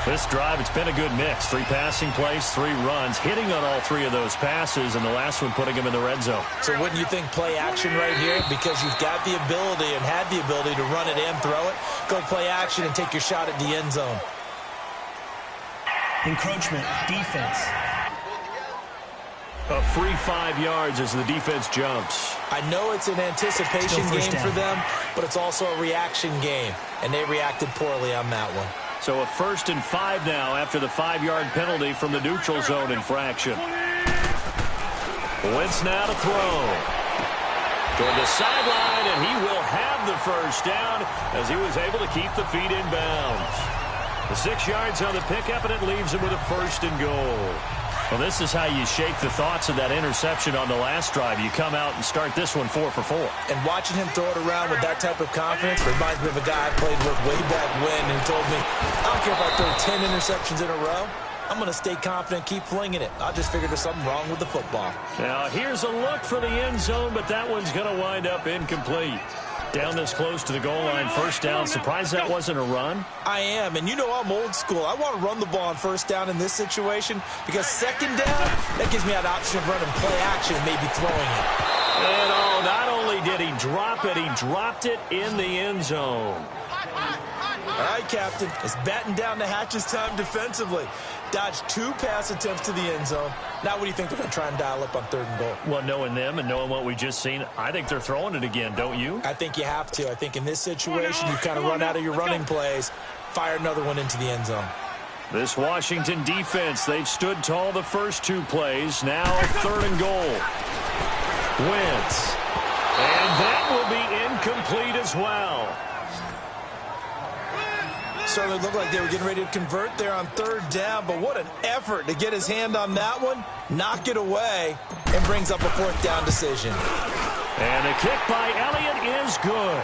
This drive, it's been a good mix. 3 passing plays, 3 runs, hitting on all 3 of those passes, and the last one putting him in the red zone. So wouldn't you think play action right here? Because you've got the ability and had the ability to run it and throw it. Go play action and take your shot at the end zone. Encroachment, defense. A free 5 yards as the defense jumps. I know it's an anticipation game for them, but it's also a reaction game, and they reacted poorly on that one. So a 1st and 5 now after the 5-yard penalty from the neutral zone infraction. Wentz now to throw. Toward the sideline, and he will have the first down as he was able to keep the feet in bounds. The 6 yards on the pickup, and it leaves him with a 1st and goal. Well, this is how you shake the thoughts of that interception on the last drive. You come out and start this one 4 for 4. And watching him throw it around with that type of confidence reminds me of a guy I played with way back when and told me, I don't care if I throw 10 interceptions in a row. I'm going to stay confident, keep flinging it. I just figured there's something wrong with the football. Now, here's a look for the end zone, but that one's going to wind up incomplete. Down this close to the goal line, first down. Surprised that wasn't a run? I am, and you know I'm old school. I want to run the ball on first down in this situation because second down, that gives me that option of running play action and maybe throwing it. And oh, not only did he drop it, he dropped it in the end zone. All right, Captain, it's batten down the hatches time defensively. Dodged 2 pass attempts to the end zone. Now what do you think they're going to try and dial up on 3rd and goal? Well, knowing them and knowing what we just seen, I think they're throwing it again, don't you? I think you have to. I think in this situation, you kind of run out of your running plays, fire another one into the end zone. This Washington defense, they've stood tall the first 2 plays. Now 3rd and goal. Wentz. And that will be incomplete as well. Certainly looked like they were getting ready to convert there on 3rd down, but what an effort to get his hand on that one, knock it away, and brings up a 4th down decision. And a kick by Elliott is good.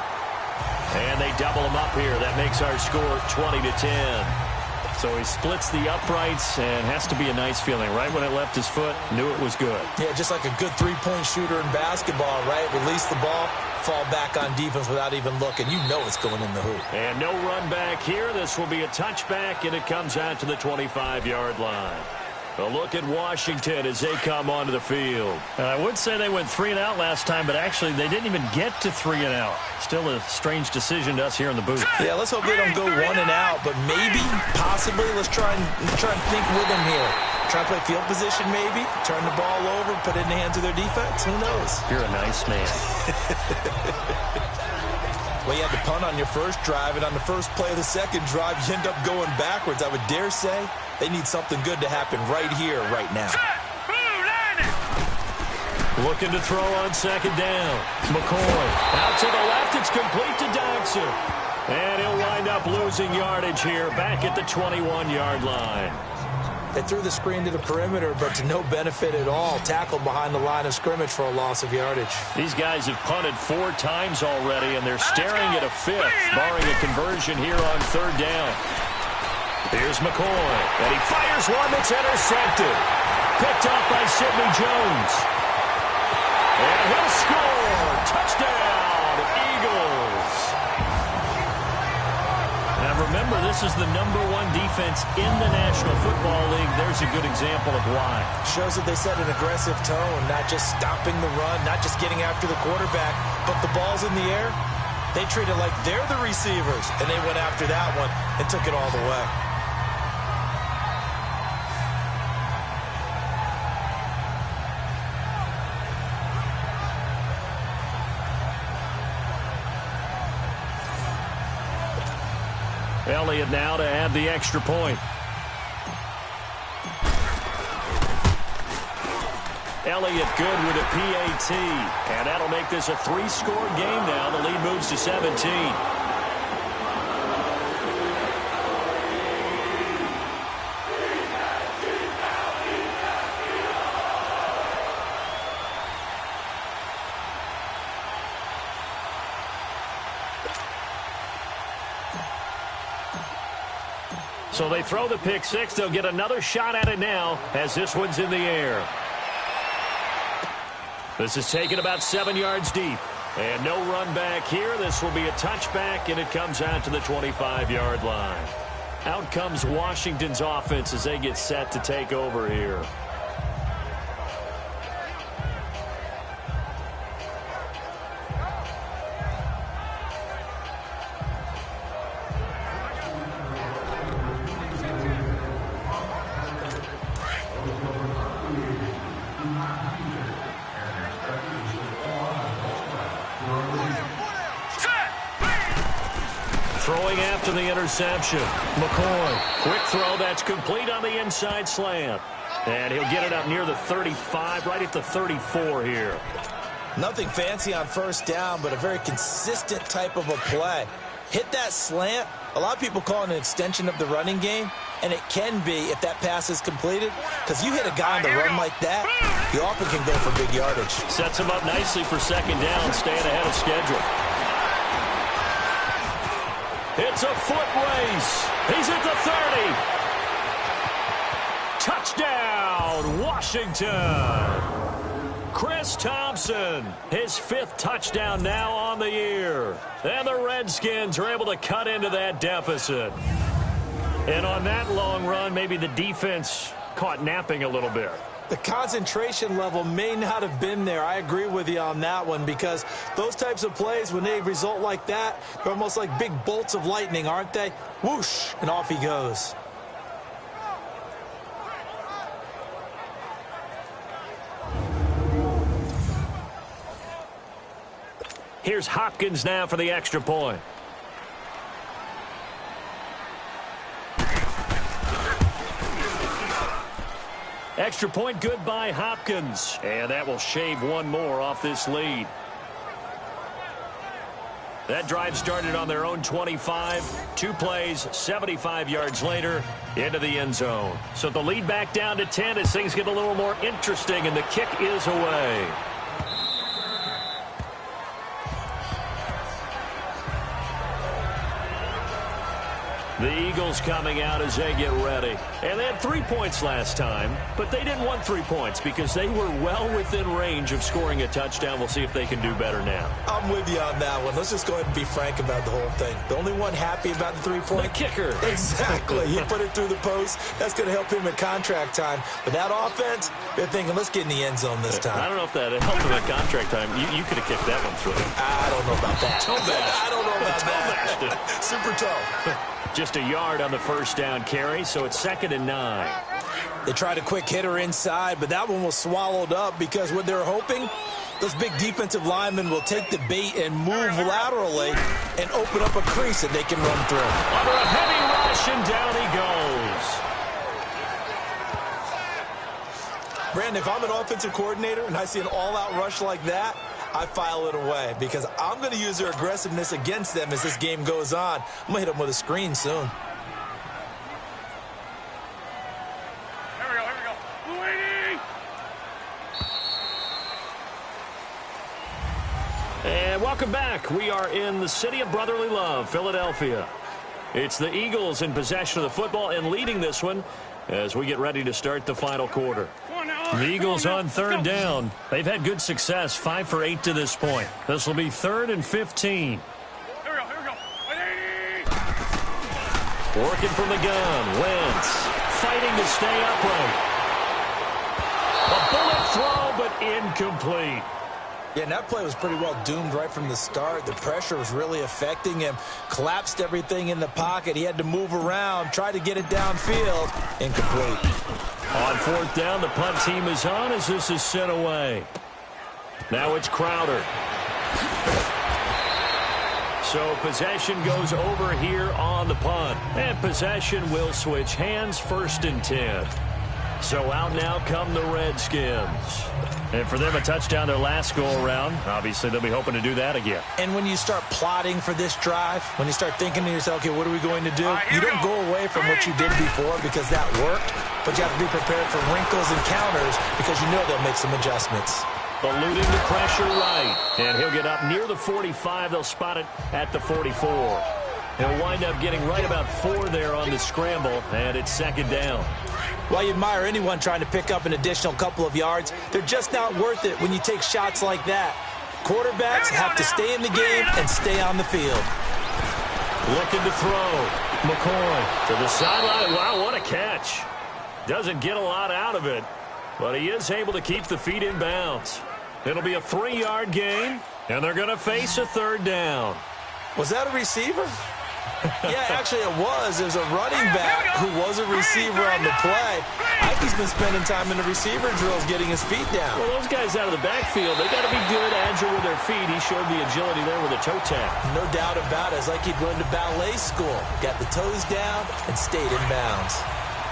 And they double him up here. That makes our score 20-10. So he splits the uprights and has to be a nice feeling. Right when it left his foot, knew it was good. Yeah, just like a good 3-point shooter in basketball, right? Release the ball, fall back on defense without even looking. You know it's going in the hoop. And no run back here. This will be a touchback, and it comes out to the 25-yard line. A look at Washington as they come onto the field. I would say they went 3 and out last time, but actually they didn't even get to 3 and out. Still a strange decision to us here in the booth. Yeah, let's hope they don't go 1 and out, but maybe, possibly, let's try and think with them here. Try to play field position maybe, turn the ball over, put it in the hands of their defense. Who knows? You're a nice man. Well, you had to punt on your first drive, and on the first play of the second drive, you end up going backwards. I would dare say they need something good to happen right here, right now. Looking to throw on 2nd down. McCoy out to the left. It's complete to Dodson. And he'll wind up losing yardage here back at the 21-yard line. They threw the screen to the perimeter, but to no benefit at all. Tackled behind the line of scrimmage for a loss of yardage. These guys have punted 4 times already, and they're staring at a 5th, barring a conversion here on 3rd down. Here's McCoy, and he fires one that's intercepted. Picked up by Sidney Jones. And he'll score. Touchdown, Eagles. Now remember, this is the #1 defense in the National Football League. There's a good example of why. Shows that they set an aggressive tone, not just stopping the run, not just getting after the quarterback, but the ball's in the air. They treat it like they're the receivers, and they went after that one and took it all the way. Elliott now to add the extra point. Elliott good with a PAT. And that'll make this a 3-score game now. The lead moves to 17. So they throw the pick six. They'll get another shot at it now as this one's in the air. This is taken about 7 yards deep. And no run back here. This will be a touchback, and it comes out to the 25-yard line. Out comes Washington's offense as they get set to take over here. Throwing after the interception. McCoy, quick throw that's complete on the inside slant. And he'll get it up near the 35, right at the 34 here. Nothing fancy on first down, but a very consistent type of a play. Hit that slant. A lot of people call it an extension of the running game, and it can be if that pass is completed, because you hit a guy on the run like that, he often can go for big yardage. Sets him up nicely for second down, staying ahead of schedule. It's a foot race. He's at the 30. Touchdown, Washington. Chris Thompson, his 5th touchdown now on the year. And the Redskins are able to cut into that deficit. And on that long run, maybe the defense caught napping a little bit. The concentration level may not have been there. I agree with you on that one, because those types of plays, when they result like that, they're almost like big bolts of lightning, aren't they? Whoosh, and off he goes. Here's Hopkins now for the extra point. Extra point good by Hopkins. And that will shave one more off this lead. That drive started on their own 25. 2 plays, 75 yards later, into the end zone. So the lead back down to 10 as things get a little more interesting, and the kick is away. The Eagles coming out as they get ready. And they had 3 points last time, but they didn't want 3 points because they were well within range of scoring a touchdown. We'll see if they can do better now. I'm with you on that one. Let's just go ahead and be frank about the whole thing. The only one happy about the 3-point? The kicker. Exactly. He put it through the post. That's going to help him at contract time. But that offense, they're thinking, let's get in the end zone this time. I don't know if that helped him at contract time. You could have kicked that one through. I don't know about that. I don't know about that. Super toe. Just a yard on the first down carry, so it's 2nd and 9. They tried a quick hitter inside, but that one was swallowed up because what they're hoping, those big defensive linemen will take the bait and move laterally and open up a crease that they can run through. Under a heavy rush, and down he goes. Brandon, if I'm an offensive coordinator and I see an all-out rush like that, I file it away because I'm going to use their aggressiveness against them as this game goes on. I'm going to hit them with a screen soon. Here we go. Waiting. And welcome back. We are in the city of brotherly love, Philadelphia. It's the Eagles in possession of the football and leading this one as we get ready to start the final quarter. The Eagles on 3rd down. They've had good success, 5 for 8 to this point. This will be 3rd and 15. Here we go. Waiting. Working from the gun. Wentz fighting to stay upright. A bullet throw, but incomplete. Yeah, and that play was pretty well doomed right from the start. The pressure was really affecting him. Collapsed everything in the pocket. He had to move around, try to get it downfield. Incomplete. On 4th down, the punt team is on as this is sent away. Now it's Crowder. So possession goes over here on the punt. And possession will switch hands, 1st and 10. So out now come the Redskins. And for them, a touchdown their last go-around. Obviously, they'll be hoping to do that again. And when you start plotting for this drive, when you start thinking to yourself, okay, what are we going to do? You don't go away from what you did before because that worked, but you have to be prepared for wrinkles and counters because you know they'll make some adjustments. Eluding the pressure right. And he'll get up near the 45. They'll spot it at the 44. He'll wind up getting right about 4 there on the scramble, and it's second down. While you admire anyone trying to pick up an additional couple of yards, they're just not worth it when you take shots like that. Quarterbacks have to stay in the game and stay on the field. Looking to throw. McCoy to the sideline. Wow, what a catch. Doesn't get a lot out of it, but he is able to keep the feet in bounds. It'll be a 3-yard gain, and they're going to face a third down. Was that a receiver? Yeah, actually it was. There's a running back who was a receiver on the play. Ike's been spending time in the receiver drills getting his feet down. Well, those guys out of the backfield, they got to be good, agile with their feet. He showed the agility there with a toe tap. No doubt about it. It's like he'd run to ballet school. Got the toes down and stayed in bounds.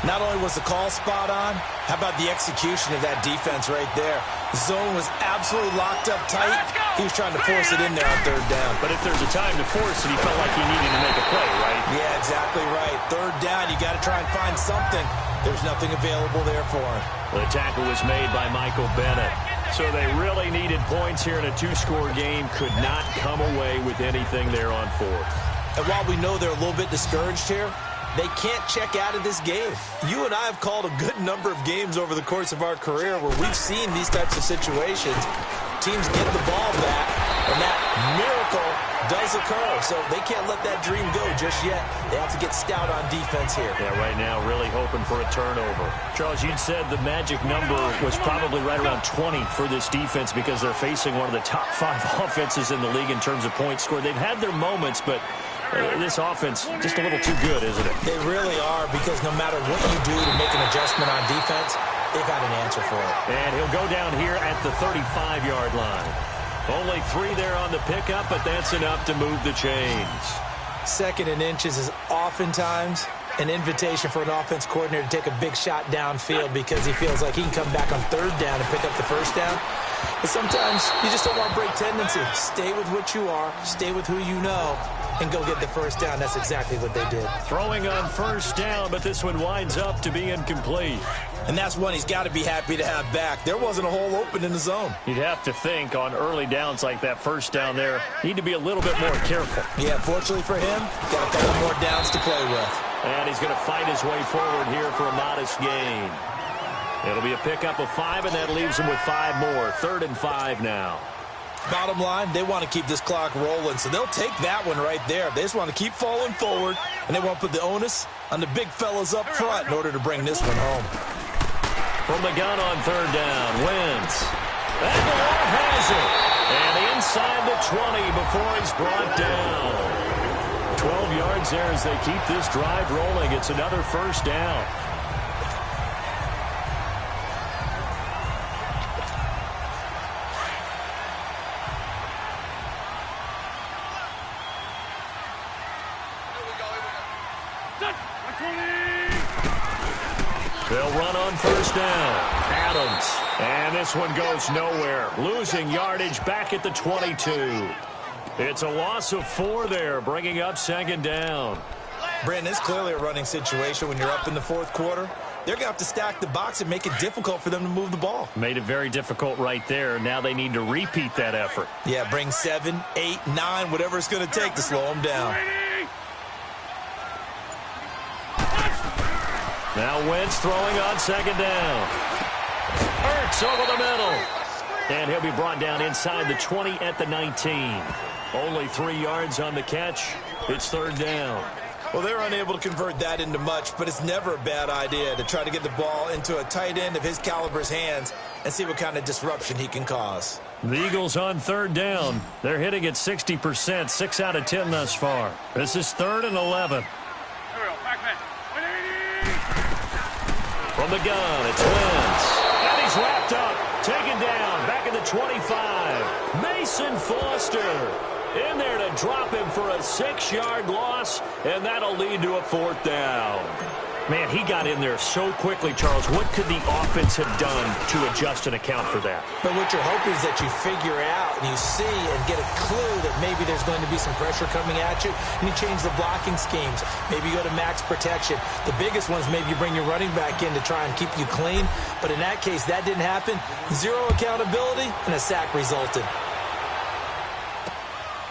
Not only was the call spot on, how about the execution of that defense right there? The zone was absolutely locked up tight. He was trying to force it in there on third down. But if there's a time to force it, he felt like he needed to make a play, right? Yeah, exactly right. Third down, you got to try and find something. There's nothing available there for him. The tackle was made by Michael Bennett. So they really needed points here in a 2-score game. Could not come away with anything there on fourth. And while we know they're a little bit discouraged here, they can't check out of this game. You and I have called a good number of games over the course of our career where we've seen these types of situations. Teams get the ball back, and that miracle does occur. So they can't let that dream go just yet. They have to get stout on defense here. Yeah, right now really hoping for a turnover. Charles, you'd said the magic number was probably right around 20 for this defense because they're facing one of the top 5 offenses in the league in terms of points scored. They've had their moments, but this offense just a little too good, isn't it? They really are, because no matter what you do to make an adjustment on defense, they've got an answer for it. And he'll go down here at the 35-yard line. Only 3 there on the pickup, but that's enough to move the chains. Second and inches is oftentimes an invitation for an offense coordinator to take a big shot downfield because he feels like he can come back on third down and pick up the first down. But sometimes you just don't want to break tendency. Stay with what you are, stay with who you know, and go get the first down. That's exactly what they did. Throwing on first down, but this one winds up to be incomplete. And that's one he's got to be happy to have back. There wasn't a hole open in the zone. You'd have to think on early downs like that first down there, need to be a little bit more careful. Yeah, fortunately for him, got a couple more downs to play with. And he's going to fight his way forward here for a modest gain. It'll be a pickup of 5, and that leaves him with 5 more. 3rd and 5 now. Bottom line, they want to keep this clock rolling, so they'll take that one right there. They just want to keep falling forward, and they want to put the onus on the big fellas up front in order to bring this one home. From the gun on 3rd down, Wentz. Aguilar has it. And inside the 20 before he's brought down. 12 yards there as they keep this drive rolling. It's another first down. They'll run on first down. Adams. And this one goes nowhere. Losing yardage back at the 22. It's a loss of 4 there, bringing up 2nd down. Brandon, it's clearly a running situation when you're up in the 4th quarter. They're going to have to stack the box and make it difficult for them to move the ball. Made it very difficult right there. Now they need to repeat that effort. Yeah, bring 7, 8, 9, whatever it's going to take to slow them down. Now Wentz throwing on 2nd down. Hurts over the middle. And he'll be brought down inside the 20 at the 19. Only 3 yards on the catch. It's 3rd down. Well, they're unable to convert that into much, but it's never a bad idea to try to get the ball into a tight end of his caliber's hands and see what kind of disruption he can cause. The Eagles on 3rd down. They're hitting at 60%, 6 out of 10 thus far. This is 3rd and 11. From the gun, it's Wentz. And he's wrapped up, taken down, back at the 25. Mason Foster in there to drop him for a 6-yard loss, and that'll lead to a 4th down. Man, he got in there so quickly, Charles. What could the offense have done to adjust and account for that? But what you're hoping is that you figure out and you see and get a clue that maybe there's going to be some pressure coming at you, and you change the blocking schemes. Maybe you go to max protection. The biggest one is maybe you bring your running back in to try and keep you clean. But in that case, that didn't happen. 0 accountability, and a sack resulted.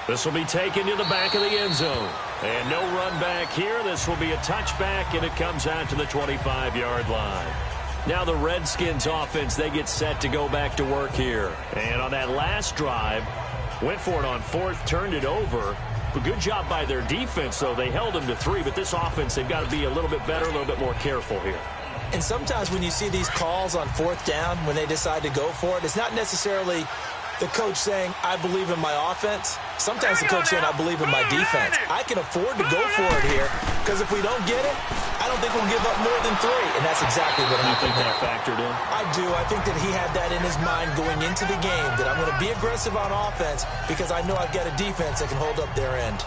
This will be taken to the back of the end zone. And no run back here. This will be a touchback, and it comes out to the 25-yard line. Now the Redskins offense, they get set to go back to work here. And on that last drive, went for it on fourth, turned it over. A good job by their defense, though. They held them to 3, but this offense, they've got to be a little bit better, a little bit more careful here. And sometimes when you see these calls on fourth down, when they decide to go for it, it's not necessarily the coach saying, I believe in my offense. Sometimes the coach saying, I believe in my defense. I can afford to go for it here because if we don't get it, I don't think we'll give up more than 3. And that's exactly what happened. You think that factored in? I do. I think that he had that in his mind going into the game, that I'm going to be aggressive on offense because I know I've got a defense that can hold up their end.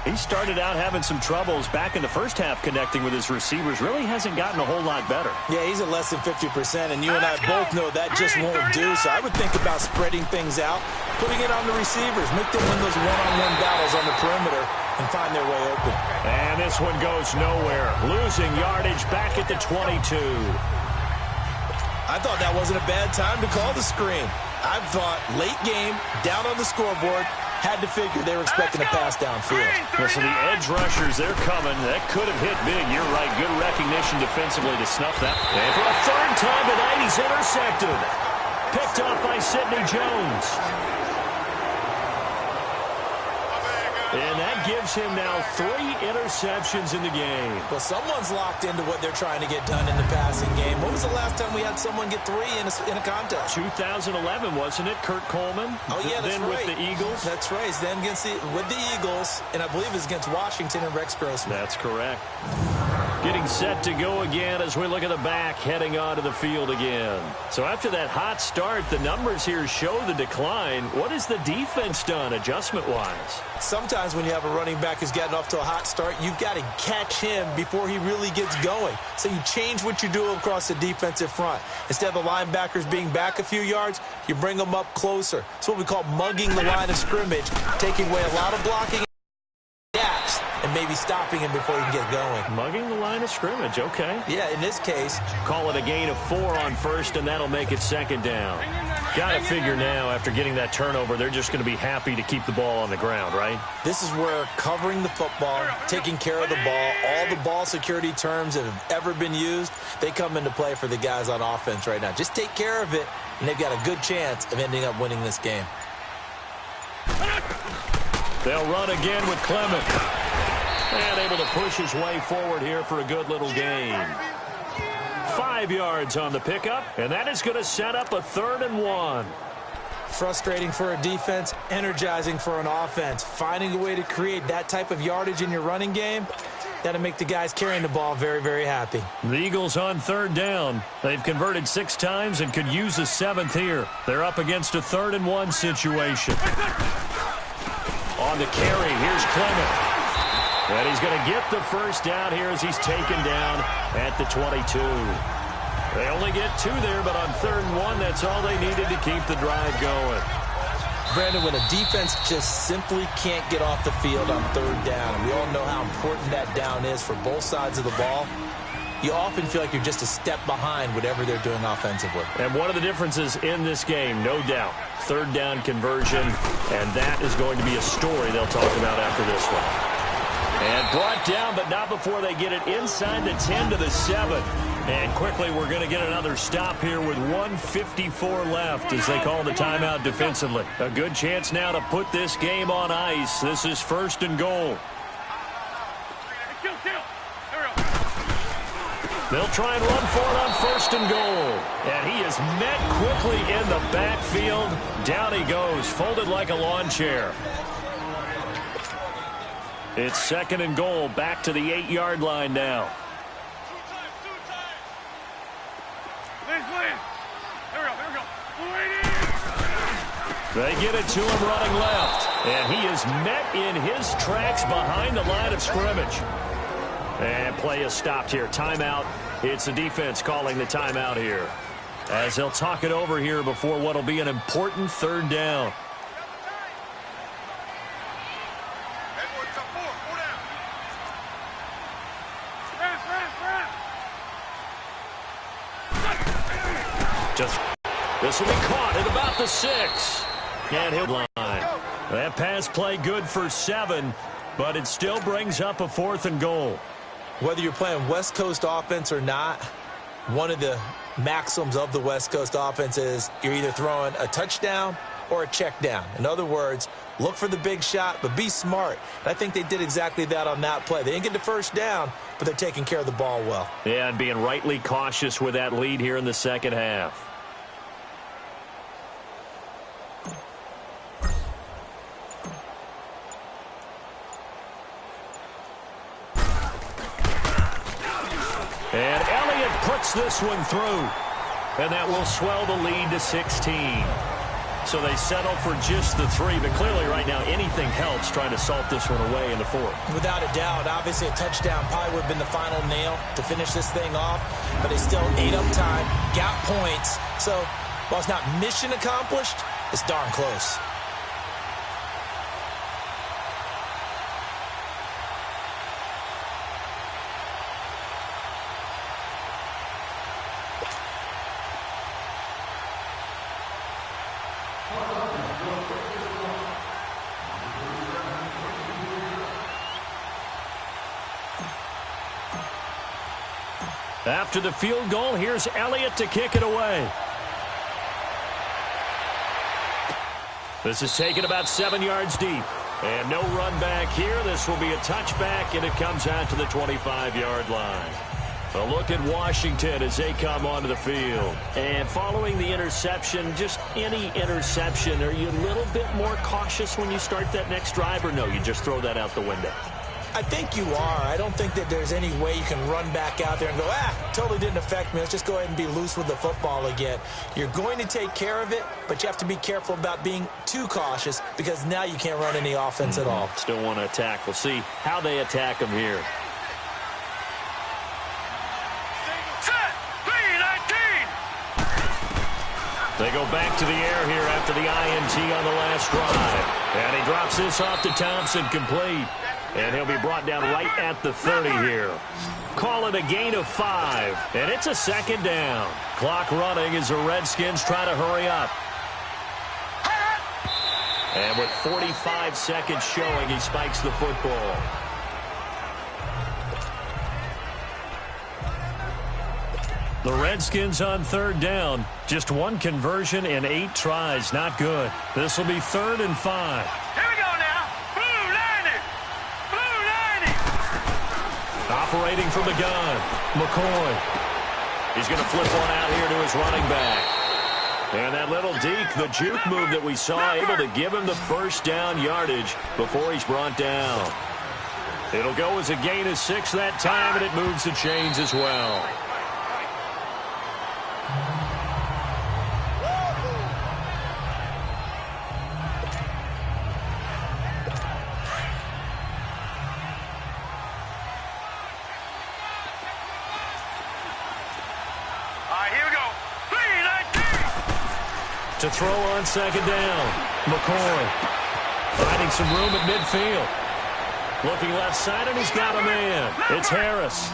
He started out having some troubles back in the first half connecting with his receivers. Really hasn't gotten a whole lot better. Yeah, he's at less than 50%, and you and I both know that just won't do. So I would think about spreading things out, putting it on the receivers, make them win those one-on-one battles on the perimeter and find their way open. And this one goes nowhere. Losing yardage back at the 22. I thought that wasn't a bad time to call the screen. I thought late game, down on the scoreboard, had to figure they were expecting a pass downfield. Well, so the edge rushers, they're coming. That could have hit big. You're right. Good recognition defensively to snuff that. And for a third time tonight, he's intercepted. Picked up by Sidney Jones. And that gives him now 3 interceptions in the game. Well, someone's locked into what they're trying to get done in the passing game. When was the last time we had someone get 3 in a contest? 2011, wasn't it? Kurt Coleman? Oh, yeah, that's then right. With the Eagles? That's right. Then with the Eagles, and I believe it's against Washington and Rex Grossman. That's correct. Getting set to go again as we look at the back, heading onto the field again. So after that hot start, the numbers here show the decline. What has the defense done adjustment-wise? Sometimes when you have a running back who's gotten off to a hot start, you've got to catch him before he really gets going. So you change what you do across the defensive front. Instead of the linebackers being back a few yards, you bring them up closer. It's what we call mugging the line of scrimmage, taking away a lot of blocking gaps and maybe stopping him before he can get going. Mugging the line of scrimmage, okay. Yeah, in this case. Call it a gain of 4 on first, and that'll make it second down. Got to figure now, after getting that turnover, they're just going to be happy to keep the ball on the ground, right? This is where covering the football, taking care of the ball, all the ball security terms that have ever been used, they come into play for the guys on offense right now. Just take care of it, and they've got a good chance of ending up winning this game. They'll run again with Clement. And able to push his way forward here for a good little gain. 5 yards on the pickup, and that is going to set up a 3rd and 1. Frustrating for a defense, energizing for an offense. Finding a way to create that type of yardage in your running game, that'll make the guys carrying the ball very, very happy. The Eagles on 3rd down. They've converted 6 times and could use a 7th here. They're up against a 3rd and 1 situation. On the carry, here's Clement. And he's going to get the first down here as he's taken down at the 22. They only get 2 there, but on 3rd and 1, that's all they needed to keep the drive going. Brandon, when a defense just simply can't get off the field on 3rd down, and we all know how important that down is for both sides of the ball, you often feel like you're just a step behind whatever they're doing offensively. And one of the differences in this game, no doubt, 3rd down conversion, and that is going to be a story they'll talk about after this one. And brought down, but not before they get it inside the 10 to the 7. And quickly, we're going to get another stop here with 1:54 left as they call the timeout defensively. A good chance now to put this game on ice. This is 1st and goal. They'll try and run for it on 1st and goal. And he is met quickly in the backfield. Down he goes, folded like a lawn chair. It's 2nd and goal, back to the 8-yard line now. They get it to him running left. And he is met in his tracks behind the line of scrimmage. And play is stopped here. Timeout. It's the defense calling the timeout here, as they'll talk it over here before what will be an important 3rd down. This will be caught at about the 6. And he'll line. That pass play good for 7, but it still brings up a 4th and goal. Whether you're playing West Coast offense or not, one of the maxims of the West Coast offense is you're either throwing a touchdown or a check down. In other words, look for the big shot, but be smart. And I think they did exactly that on that play. They didn't get the first down, but they're taking care of the ball well. Yeah, and being rightly cautious with that lead here in the second half. And Elliott puts this one through. And that will swell the lead to 16. So they settle for just the 3, but clearly right now anything helps trying to salt this one away in the 4th. Without a doubt, obviously a touchdown probably would have been the final nail to finish this thing off, but they still ate up time, got points. So while it's not mission accomplished, it's darn close. After the field goal, here's Elliott to kick it away. This is taken about 7 yards deep. And no run back here. This will be a touchback, and it comes out to the 25-yard line. A look at Washington as they come onto the field. And following the interception, just any interception, are you a little bit more cautious when you start that next drive, or no, you just throw that out the window? I think you are. I don't think that there's any way you can run back out there and go, totally didn't affect me. Let's just go ahead and be loose with the football again. You're going to take care of it, but you have to be careful about being too cautious because now you can't run any offense at all. Still want to attack. We'll see how they attack them here. Set! 3-19! They go back to the air here after the INT on the last drive. And he drops this off to Thompson, complete. And he'll be brought down right at the 30 here. Call it a gain of 5. And it's a 2nd down. Clock running as the Redskins try to hurry up. And with 45 seconds showing, he spikes the football. The Redskins on 3rd down. Just 1 conversion and 8 tries. Not good. This will be 3rd and 5. Here we go now. Blue 90. Blue 90. Operating from the gun, McCoy. He's going to flip one out here to his running back. And that little deke, the juke move that we saw, able to give him the first down yardage before he's brought down. It'll go as a gain of 6 that time, and it moves the chains as well. To throw on 2nd down. McCoy finding some room at midfield. Looking left side, and he's got a man. It's Harris.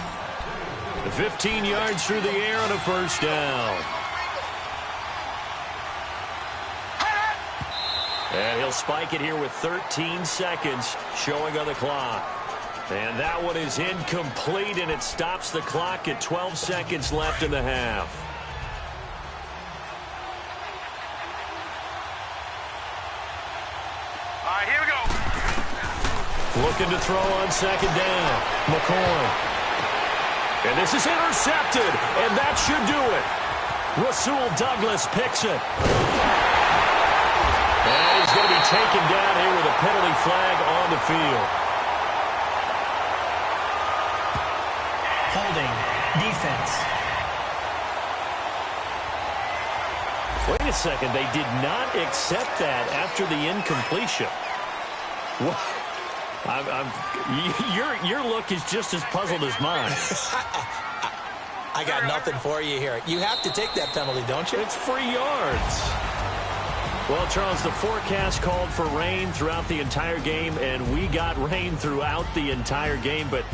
15 yards through the air on a first down. And he'll spike it here with 13 seconds showing on the clock. And that one is incomplete, and it stops the clock at 12 seconds left in the half. Here we go. Looking to throw on 2nd down. McCoy. And this is intercepted, and that should do it. Rasul Douglas picks it. And he's going to be taken down here with a penalty flag on the field. Holding. Defense. Wait a second. They did not accept that after the incompletion. What? Your look is just as puzzled as mine. I got nothing for you here. You have to take that penalty, don't you? It's free yards. Well, Charles, the forecast called for rain throughout the entire game, and we got rain throughout the entire game. But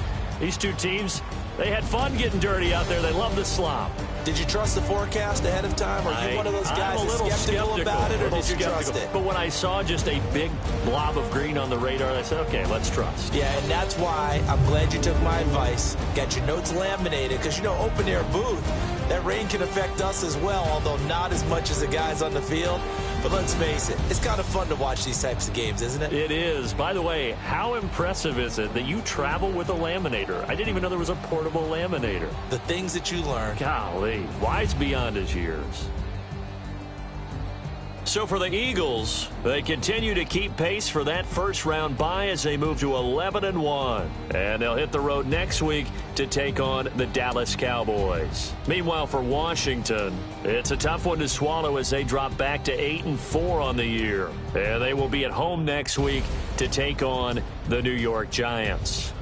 these two teams, they had fun getting dirty out there. They love the slop. Did you trust the forecast ahead of time? Are you one of those guys that's skeptical about it, or did you trust it? But when I saw just a big blob of green on the radar, I said, okay, let's trust. Yeah, and that's why I'm glad you took my advice. Got your notes laminated, because, open-air booth, that rain can affect us as well, although not as much as the guys on the field. But let's face it, it's kind of fun to watch these types of games, isn't it? It is. By the way, how impressive is it that you travel with a laminator? I didn't even know there was a portable laminator. The things that you learn. Golly, wise beyond his years. So for the Eagles, they continue to keep pace for that first-round bye as they move to 11-1. And they'll hit the road next week to take on the Dallas Cowboys. Meanwhile, for Washington, it's a tough one to swallow as they drop back to 8-4 on the year. And they will be at home next week to take on the New York Giants.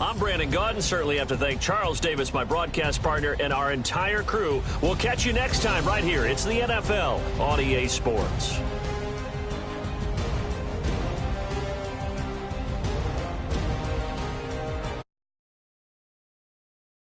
I'm Brandon Gaudin. Certainly have to thank Charles Davis, my broadcast partner, and our entire crew. We'll catch you next time right here. It's the NFL on EA Sports.